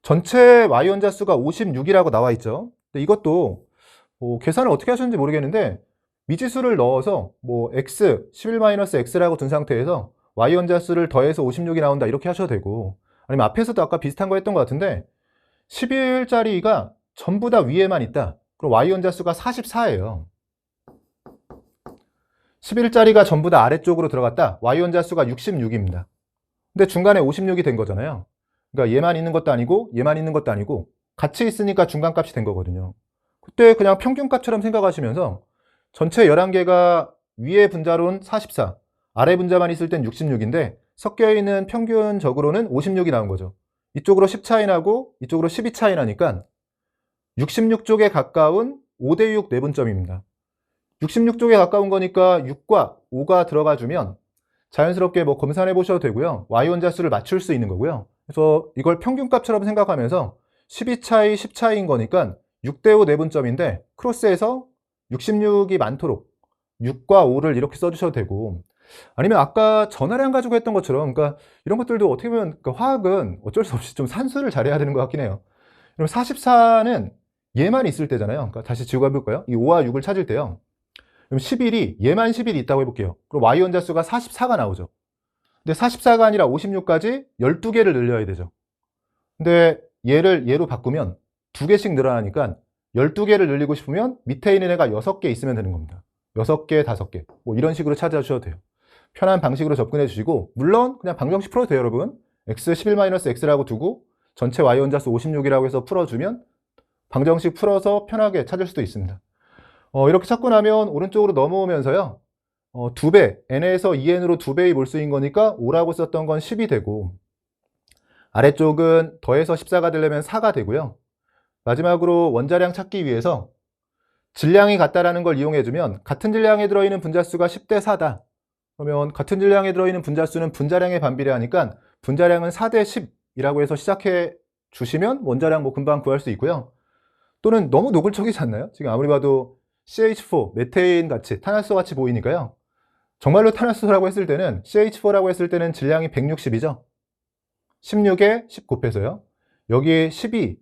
전체 Y원자수가 56이라고 나와 있죠. 근데 이것도 계산을 어떻게 하셨는지 모르겠는데 미지수를 넣어서 x, 11-x라고 둔 상태에서 Y원자수를 더해서 56이 나온다 이렇게 하셔도 되고 아니면 앞에서도 아까 비슷한 거 했던 것 같은데 11자리가 전부 다 위에만 있다. 그럼 Y원자수가 44예요. 11자리가 전부 다 아래쪽으로 들어갔다. Y원자수가 66입니다. 근데 중간에 56이 된 거잖아요. 그러니까 얘만 있는 것도 아니고 얘만 있는 것도 아니고 같이 있으니까 중간값이 된 거거든요. 그때 그냥 평균값처럼 생각하시면서 전체 11개가 위에 분자로는 44, 아래 분자만 있을 땐 66인데 섞여있는 평균적으로는 56이 나온 거죠. 이쪽으로 10 차이 나고 이쪽으로 12 차이 나니까 66쪽에 가까운 5대6 내분점입니다. 66쪽에 가까운 거니까 6과 5가 들어가 주면 자연스럽게 검산해 보셔도 되고요. Y원자수를 맞출 수 있는 거고요. 그래서 이걸 평균값처럼 생각하면서 12 차이, 10 차이인 거니까 6대5 내분점인데 크로스해서 66이 많도록 6과 5를 이렇게 써주셔도 되고 아니면 아까 전화량 가지고 했던 것처럼 그러니까 이런 것들도 어떻게 보면 화학은 어쩔 수 없이 좀 산수를 잘해야 되는 것 같긴 해요. 그럼 44는 얘만 있을 때잖아요. 그러니까 다시 지우고 해볼까요? 이 5와 6을 찾을 때요. 그럼 11이 얘만 11이 있다고 해볼게요. 그럼 Y원자수가 44가 나오죠. 근데 44가 아니라 56까지 12개를 늘려야 되죠. 근데 얘를 얘로 바꾸면 2개씩 늘어나니까 12개를 늘리고 싶으면 밑에 있는 애가 6개 있으면 되는 겁니다. 6개, 5개. 뭐 이런 식으로 찾아주셔도 돼요. 편한 방식으로 접근해 주시고, 물론 그냥 방정식 풀어도 돼요, 여러분. x 11-x라고 두고 전체 y 원자수 56이라고 해서 풀어주면 방정식 풀어서 편하게 찾을 수도 있습니다. 이렇게 찾고 나면 오른쪽으로 넘어오면서요. 2배, n에서 2n으로 2배의 몰수인 거니까 5라고 썼던 건 10이 되고, 아래쪽은 더해서 14가 되려면 4가 되고요. 마지막으로 원자량 찾기 위해서 질량이 같다라는 걸 이용해주면 같은 질량에 들어있는 분자수가 10대 4다. 그러면 같은 질량에 들어있는 분자수는 분자량에 반비례하니까 분자량은 4대 10이라고 해서 시작해 주시면 원자량 뭐 금방 구할 수 있고요. 또는 너무 노골적이지 않나요? 지금 아무리 봐도 CH4, 메테인 같이, 탄화수 같이 보이니까요. 정말로 탄화수라고 했을 때는 CH4라고 했을 때는 질량이 160이죠. 16에 10 곱해서요. 여기에 12,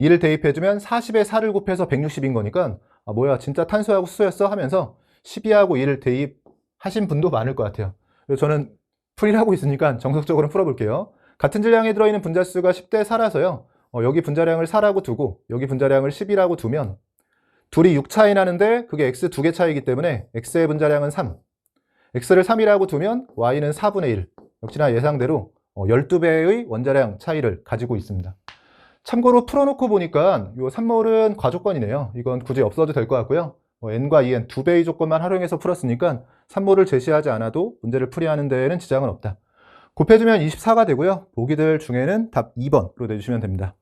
2를 대입해주면 40에 4를 곱해서 160인 거니까 아 뭐야 진짜 탄소하고 수소였어 하면서 12하고 2를 대입하신 분도 많을 것 같아요. 그래서 저는 풀이를 하고 있으니까 정석적으로 풀어볼게요. 같은 질량에 들어있는 분자수가 10대 4라서요. 여기 분자량을 4라고 두고 여기 분자량을 10이라고 두면 둘이 6 차이 나는데 그게 x 2개 차이기 때문에 x의 분자량은 3. x를 3이라고 두면 y는 4분의 1. 역시나 예상대로 12배의 원자량 차이를 가지고 있습니다. 참고로 풀어놓고 보니까 이 3몰은 과조건이네요. 이건 굳이 없어도 될 것 같고요. n과 2n 2배의 조건만 활용해서 풀었으니까 3몰을 제시하지 않아도 문제를 풀이하는 데에는 지장은 없다. 곱해주면 24가 되고요. 보기들 중에는 답 2번으로 내주시면 됩니다.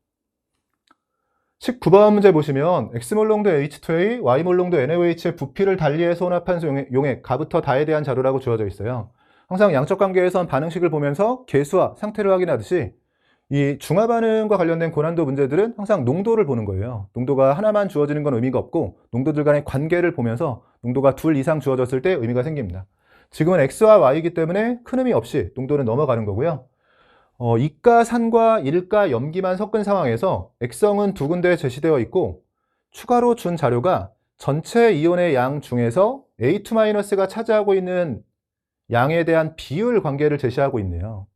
19번 문제 보시면 X몰롱도 H2A, Y몰롱도 NaOH의 부피를 달리해서 혼합한 용액 가부터 다에 대한 자료라고 주어져 있어요. 항상 양적 관계에선 반응식을 보면서 개수와 상태를 확인하듯이 이 중화 반응과 관련된 고난도 문제들은 항상 농도를 보는 거예요. 농도가 하나만 주어지는 건 의미가 없고 농도들 간의 관계를 보면서 농도가 둘 이상 주어졌을 때 의미가 생깁니다. 지금은 X와 Y이기 때문에 큰 의미 없이 농도는 넘어가는 거고요. 이가, 산과 일가, 염기만 섞은 상황에서 액성은 2군데 제시되어 있고 추가로 준 자료가 전체 이온의 양 중에서 A2-가 차지하고 있는 양에 대한 비율 관계를 제시하고 있네요.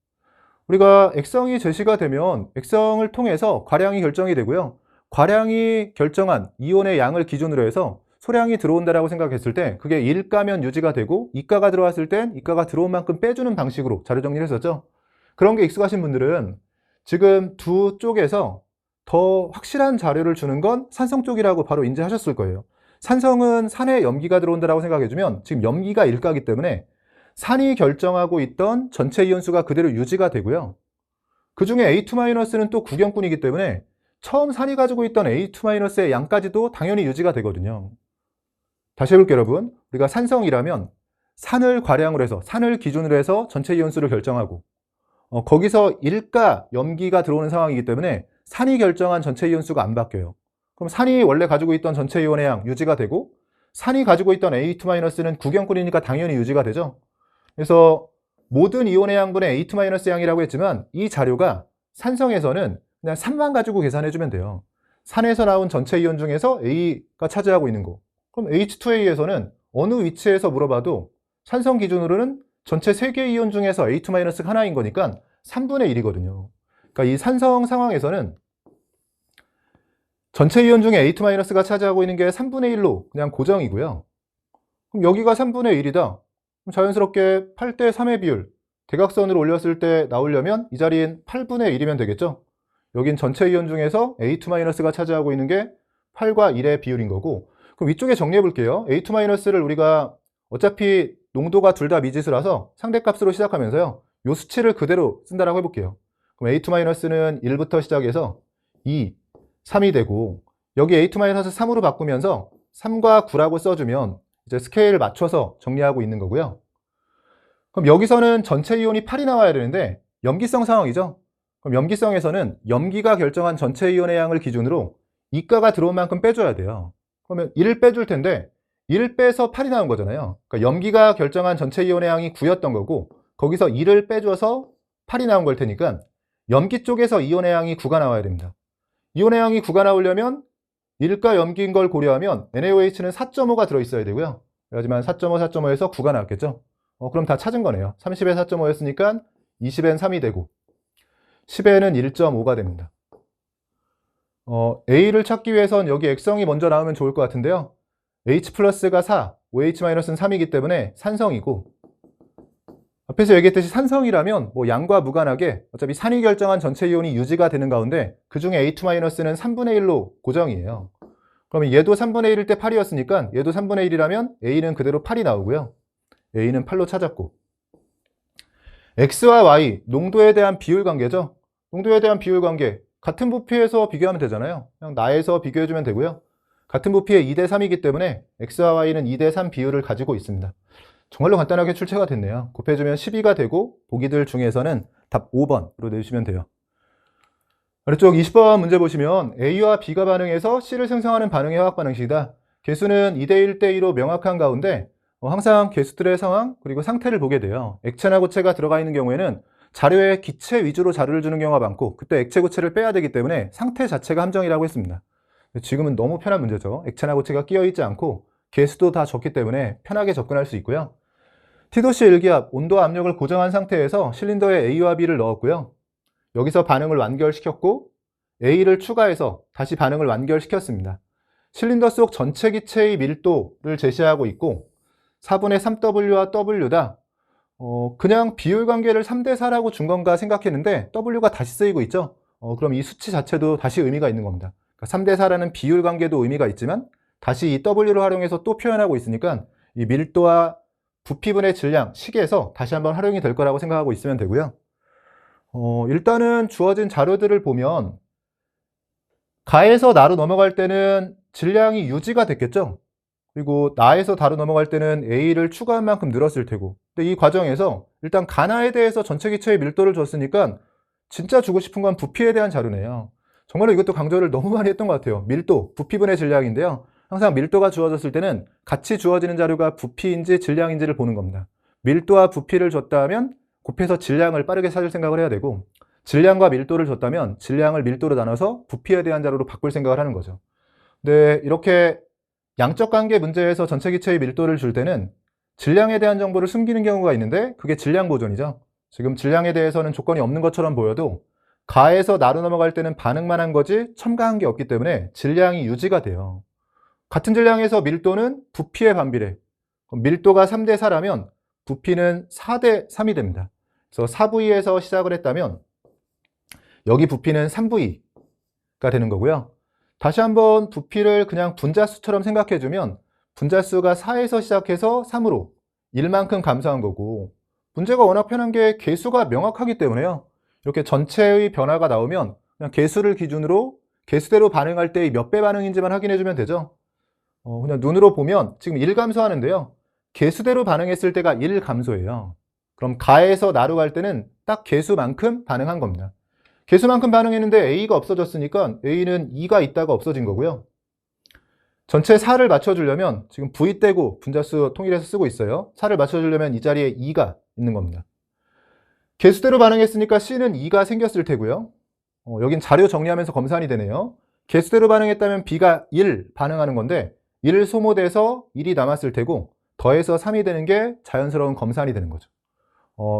우리가 액성이 제시가 되면 액성을 통해서 과량이 결정이 되고요. 과량이 결정한 이온의 양을 기준으로 해서 소량이 들어온다라고 생각했을 때 그게 일가면 유지가 되고 이가가 들어왔을 땐 이가가 들어온 만큼 빼주는 방식으로 자료 정리를 했었죠. 그런 게 익숙하신 분들은 지금 두 쪽에서 더 확실한 자료를 주는 건 산성 쪽이라고 바로 인지하셨을 거예요. 산성은 산에 염기가 들어온다라고 생각해주면 지금 염기가 일가이기 때문에 산이 결정하고 있던 전체 이온수가 그대로 유지가 되고요. 그 중에 A2-는 또 구경꾼이기 때문에 처음 산이 가지고 있던 A2-의 양까지도 당연히 유지가 되거든요. 다시 해볼게요, 여러분. 우리가 산성이라면 산을 과량으로 해서, 산을 기준으로 해서 전체 이온수를 결정하고 거기서 일가, 염기가 들어오는 상황이기 때문에 산이 결정한 전체 이온수가 안 바뀌어요. 그럼 산이 원래 가지고 있던 전체 이온의 양 유지가 되고 산이 가지고 있던 A2-는 구경꾼이니까 당연히 유지가 되죠. 그래서 모든 이온의 양분의 A2- 양이라고 했지만 이 자료가 산성에서는 그냥 산만 가지고 계산해주면 돼요. 산에서 나온 전체 이온 중에서 A가 차지하고 있는 거. 그럼 H2A에서는 어느 위치에서 물어봐도 산성 기준으로는 전체 3개 이온 중에서 A2- 하나인 거니까 3분의 1이거든요. 그러니까 이 산성 상황에서는 전체 이온 중에 A2-가 차지하고 있는 게 3분의 1로 그냥 고정이고요. 그럼 여기가 3분의 1이다. 그럼 자연스럽게 8대 3의 비율, 대각선으로 올렸을 때 나오려면 이 자리엔 8분의 1이면 되겠죠? 여긴 전체 이온 중에서 A2-가 차지하고 있는 게 8과 1의 비율인 거고, 그럼 위쪽에 정리해 볼게요. A2-를 우리가 어차피 농도가 둘 다 미지수라서 상대값으로 시작하면서요. 요 수치를 그대로 쓴다라고 해볼게요. 그럼 A2-는 1부터 시작해서 2, 3이 되고 여기 A2-3으로 바꾸면서 3과 9라고 써주면 이제 스케일을 맞춰서 정리하고 있는 거고요. 그럼 여기서는 전체 이온이 8이 나와야 되는데 염기성 상황이죠. 그럼 염기성에서는 염기가 결정한 전체 이온의 양을 기준으로 이가가 들어온 만큼 빼줘야 돼요. 그러면 1을 빼줄 텐데 1을 빼서 8이 나온 거잖아요. 그러니까 염기가 결정한 전체 이온의 양이 9였던 거고 거기서 1을 빼줘서 8이 나온 걸 테니까 염기 쪽에서 이온의 양이 9가 나와야 됩니다. 이온의 양이 9가 나오려면 일가 염기인 걸 고려하면 NaOH는 4.5가 들어있어야 되고요. 하지만 4.5, 4.5에서 9가 나왔겠죠. 그럼 다 찾은 거네요. 30에 4.5였으니까 20엔 3이 되고 10에는 1.5가 됩니다. A를 찾기 위해선 여기 액성이 먼저 나오면 좋을 것 같은데요. H 플러스가 4, OH 마이너스는 3이기 때문에 산성이고, 앞에서 얘기했듯이 산성이라면 뭐 양과 무관하게 어차피 산이 결정한 전체 이온이 유지가 되는 가운데 그 중에 A2-는 3분의 1로 고정이에요. 그러면 얘도 3분의 1일 때 8이었으니까 얘도 3분의 1이라면 A는 그대로 8이 나오고요. A는 8로 찾았고, X와 Y, 농도에 대한 비율 관계죠. 농도에 대한 비율 관계, 같은 부피에서 비교하면 되잖아요. 그냥 나에서 비교해주면 되고요. 같은 부피의 2대 3이기 때문에 X와 Y는 2대 3 비율을 가지고 있습니다. 정말로 간단하게 출제가 됐네요. 곱해주면 12가 되고 보기들 중에서는 답 5번으로 내주시면 돼요. 아래쪽 20번 문제 보시면 A와 B가 반응해서 C를 생성하는 반응의 화학 반응식이다. 개수는 2대 1대 2로 명확한 가운데 항상 개수들의 상황 그리고 상태를 보게 돼요. 액체나 고체가 들어가 있는 경우에는 자료에 기체 위주로 자료를 주는 경우가 많고 그때 액체 고체를 빼야 되기 때문에 상태 자체가 함정이라고 했습니다. 지금은 너무 편한 문제죠. 액체나 고체가 끼어 있지 않고 개수도 다 적기 때문에 편하게 접근할 수 있고요. T도시 일기압, 온도와 압력을 고정한 상태에서 실린더에 A와 B를 넣었고요. 여기서 반응을 완결시켰고 A를 추가해서 다시 반응을 완결시켰습니다. 실린더 속 전체 기체의 밀도를 제시하고 있고 4분의 3W와 W다. 그냥 비율 관계를 3대 4라고 준 건가 생각했는데 W가 다시 쓰이고 있죠. 그럼 이 수치 자체도 다시 의미가 있는 겁니다. 그러니까 3대 4라는 비율 관계도 의미가 있지만 다시 이 W를 활용해서 또 표현하고 있으니까 이 밀도와 부피분의 질량, 식에서 다시 한번 활용이 될 거라고 생각하고 있으면 되고요. 일단은 주어진 자료들을 보면 가에서 나로 넘어갈 때는 질량이 유지가 됐겠죠. 그리고 나에서 다로 넘어갈 때는 A를 추가한 만큼 늘었을 테고. 근데 이 과정에서 일단 가나에 대해서 전체 기체의 밀도를 줬으니까 진짜 주고 싶은 건 부피에 대한 자료네요. 정말로 이것도 강조를 너무 많이 했던 것 같아요. 밀도, 부피분의 질량인데요. 항상 밀도가 주어졌을 때는 같이 주어지는 자료가 부피인지 질량인지를 보는 겁니다. 밀도와 부피를 줬다 하면 곱해서 질량을 빠르게 찾을 생각을 해야 되고 질량과 밀도를 줬다면 질량을 밀도로 나눠서 부피에 대한 자료로 바꿀 생각을 하는 거죠. 근데 이렇게 양적 관계 문제에서 전체 기체의 밀도를 줄 때는 질량에 대한 정보를 숨기는 경우가 있는데 그게 질량 보존이죠. 지금 질량에 대해서는 조건이 없는 것처럼 보여도 가에서 나로 넘어갈 때는 반응만 한 거지 첨가한 게 없기 때문에 질량이 유지가 돼요. 같은 질량에서 밀도는 부피에 반비례. 밀도가 3대 4라면 부피는 4대 3이 됩니다. 그래서 4V에서 시작을 했다면 여기 부피는 3V가 되는 거고요. 다시 한번 부피를 그냥 분자수처럼 생각해주면 분자수가 4에서 시작해서 3으로 1만큼 감소한 거고 문제가 워낙 편한 게 개수가 명확하기 때문에요. 이렇게 전체의 변화가 나오면 그냥 개수를 기준으로 개수대로 반응할 때의 몇 배 반응인지만 확인해주면 되죠. 그냥 눈으로 보면 지금 1 감소하는데요. 개수대로 반응했을 때가 1 감소해요. 그럼 가에서 나로 갈 때는 딱 개수만큼 반응한 겁니다. 개수만큼 반응했는데 A가 없어졌으니까 A는 2가 있다가 없어진 거고요. 전체 4를 맞춰주려면 지금 V 떼고 분자수 통일해서 쓰고 있어요. 4를 맞춰주려면 이 자리에 2가 있는 겁니다. 개수대로 반응했으니까 C는 2가 생겼을 테고요. 여긴 자료 정리하면서 검산이 되네요. 개수대로 반응했다면 B가 1 반응하는 건데 1 소모돼서 1이 남았을 테고 더해서 3이 되는 게 자연스러운 검산이 되는 거죠.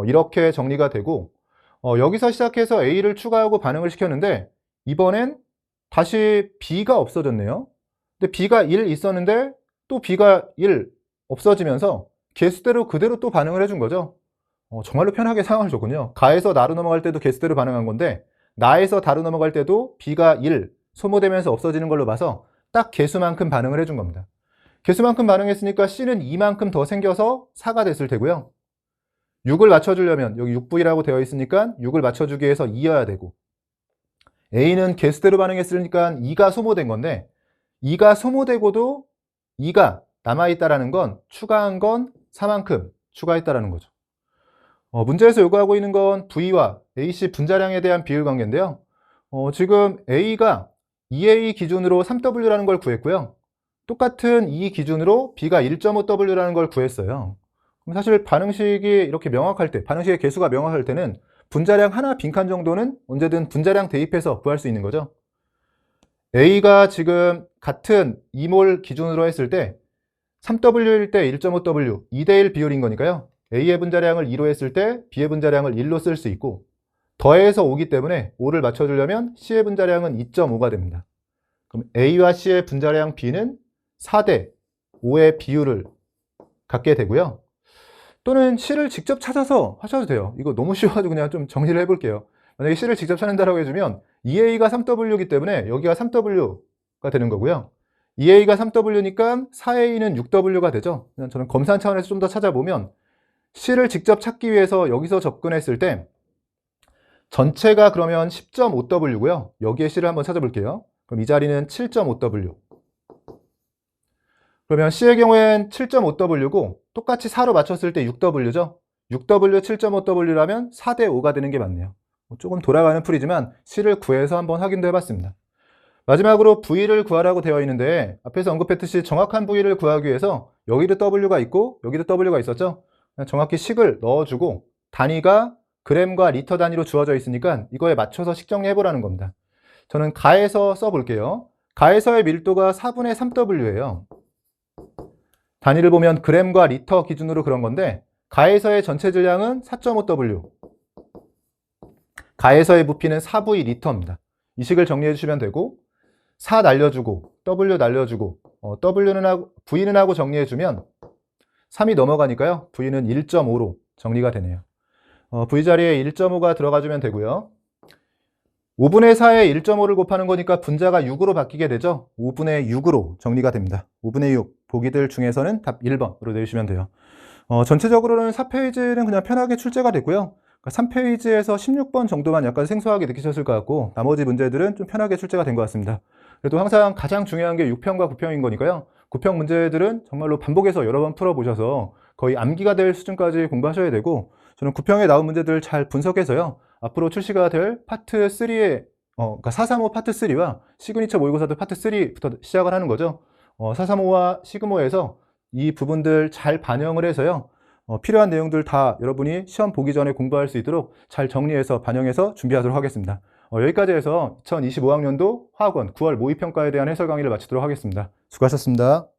이렇게 정리가 되고 여기서 시작해서 A를 추가하고 반응을 시켰는데 이번엔 다시 B가 없어졌네요. 근데 B가 1 있었는데 또 B가 1 없어지면서 개수대로 그대로 또 반응을 해준 거죠. 정말로 편하게 상황을 줬군요. 가에서 나로 넘어갈 때도 개수대로 반응한 건데 나에서 다로 넘어갈 때도 B가 1 소모되면서 없어지는 걸로 봐서 딱 개수만큼 반응을 해준 겁니다. 개수만큼 반응했으니까 C는 2만큼 더 생겨서 4가 됐을 테고요. 6을 맞춰주려면 여기 6V라고 되어 있으니까 6을 맞춰주기 위해서 2여야 되고 A는 개수대로 반응했으니까 2가 소모된 건데 2가 소모되고도 2가 남아있다는 건 추가한 건 4만큼 추가했다는 거죠. 문제에서 요구하고 있는 건 V와 AC 분자량에 대한 비율 관계인데요. 지금 A가 2A 기준으로 3W라는 걸 구했고요. 똑같은 E 기준으로 B가 1.5W라는 걸 구했어요. 그럼 사실 반응식이 이렇게 명확할 때, 반응식의 개수가 명확할 때는 분자량 하나 빈칸 정도는 언제든 분자량 대입해서 구할 수 있는 거죠. A가 지금 같은 2몰 기준으로 했을 때 3W일 때 1.5W, 2대1 비율인 거니까요. A의 분자량을 2로 했을 때 B의 분자량을 1로 쓸 수 있고 더해서 5기 때문에 5를 맞춰주려면 C의 분자량은 2.5가 됩니다. 그럼 A와 C의 분자량 B는 4대 5의 비율을 갖게 되고요. 또는 C를 직접 찾아서 하셔도 돼요. 이거 너무 쉬워가지고 그냥 좀 정리를 해볼게요. 만약에 C를 직접 찾는다라고 해주면 2A가 3W이기 때문에 여기가 3W가 되는 거고요. 2A가 3W니까 4A는 6W가 되죠. 그냥 저는 검산 차원에서 좀 더 찾아보면 C를 직접 찾기 위해서 여기서 접근했을 때 전체가 그러면 10.5W고요. 여기에 C를 한번 찾아볼게요. 그럼 이 자리는 7.5W. 그러면 C의 경우엔 7.5W고 똑같이 4로 맞췄을 때 6W죠. 6W 7.5W라면 4대 5가 되는 게 맞네요. 조금 돌아가는 풀이지만 C를 구해서 한번 확인도 해봤습니다. 마지막으로 V를 구하라고 되어 있는데 앞에서 언급했듯이 정확한 V를 구하기 위해서 여기도 W가 있고 여기도 W가 있었죠. 정확히 식을 넣어주고 단위가 그램과 리터 단위로 주어져 있으니까 이거에 맞춰서 식 정리해보라는 겁니다. 저는 가에서 써볼게요. 가에서의 밀도가 4분의 3W예요. 단위를 보면 그램과 리터 기준으로 그런 건데 가에서의 전체 질량은 4.5W, 가에서의 부피는 4V 리터입니다. 이 식을 정리해 주시면 되고 4 날려주고 W 날려주고 V는 하고 정리해 주면 3이 넘어가니까요. V는 1.5로 정리가 되네요. V 자리에 1.5가 들어가주면 되고요. 5분의 4에 1.5를 곱하는 거니까 분자가 6으로 바뀌게 되죠. 5분의 6으로 정리가 됩니다. 5분의 6, 보기들 중에서는 답 1번으로 내주시면 돼요. 전체적으로는 4페이지는 그냥 편하게 출제가 됐고요. 3페이지에서 16번 정도만 약간 생소하게 느끼셨을 것 같고 나머지 문제들은 좀 편하게 출제가 된 것 같습니다. 그래도 항상 가장 중요한 게 6평과 9평인 거니까요. 9평 문제들은 정말로 반복해서 여러 번 풀어보셔서 거의 암기가 될 수준까지 공부하셔야 되고 저는 9평에 나온 문제들 잘 분석해서요. 앞으로 출시가 될 파트 3의 그러니까 435 파트 3와 시그니처 모의고사도 파트 3부터 시작을 하는 거죠. 435와 시그모에서 이 부분들 잘 반영을 해서요. 필요한 내용들 다 여러분이 시험 보기 전에 공부할 수 있도록 잘 정리해서 반영해서 준비하도록 하겠습니다. 여기까지 해서 2025학년도 화학원 9월 모의평가에 대한 해설 강의를 마치도록 하겠습니다. 수고하셨습니다.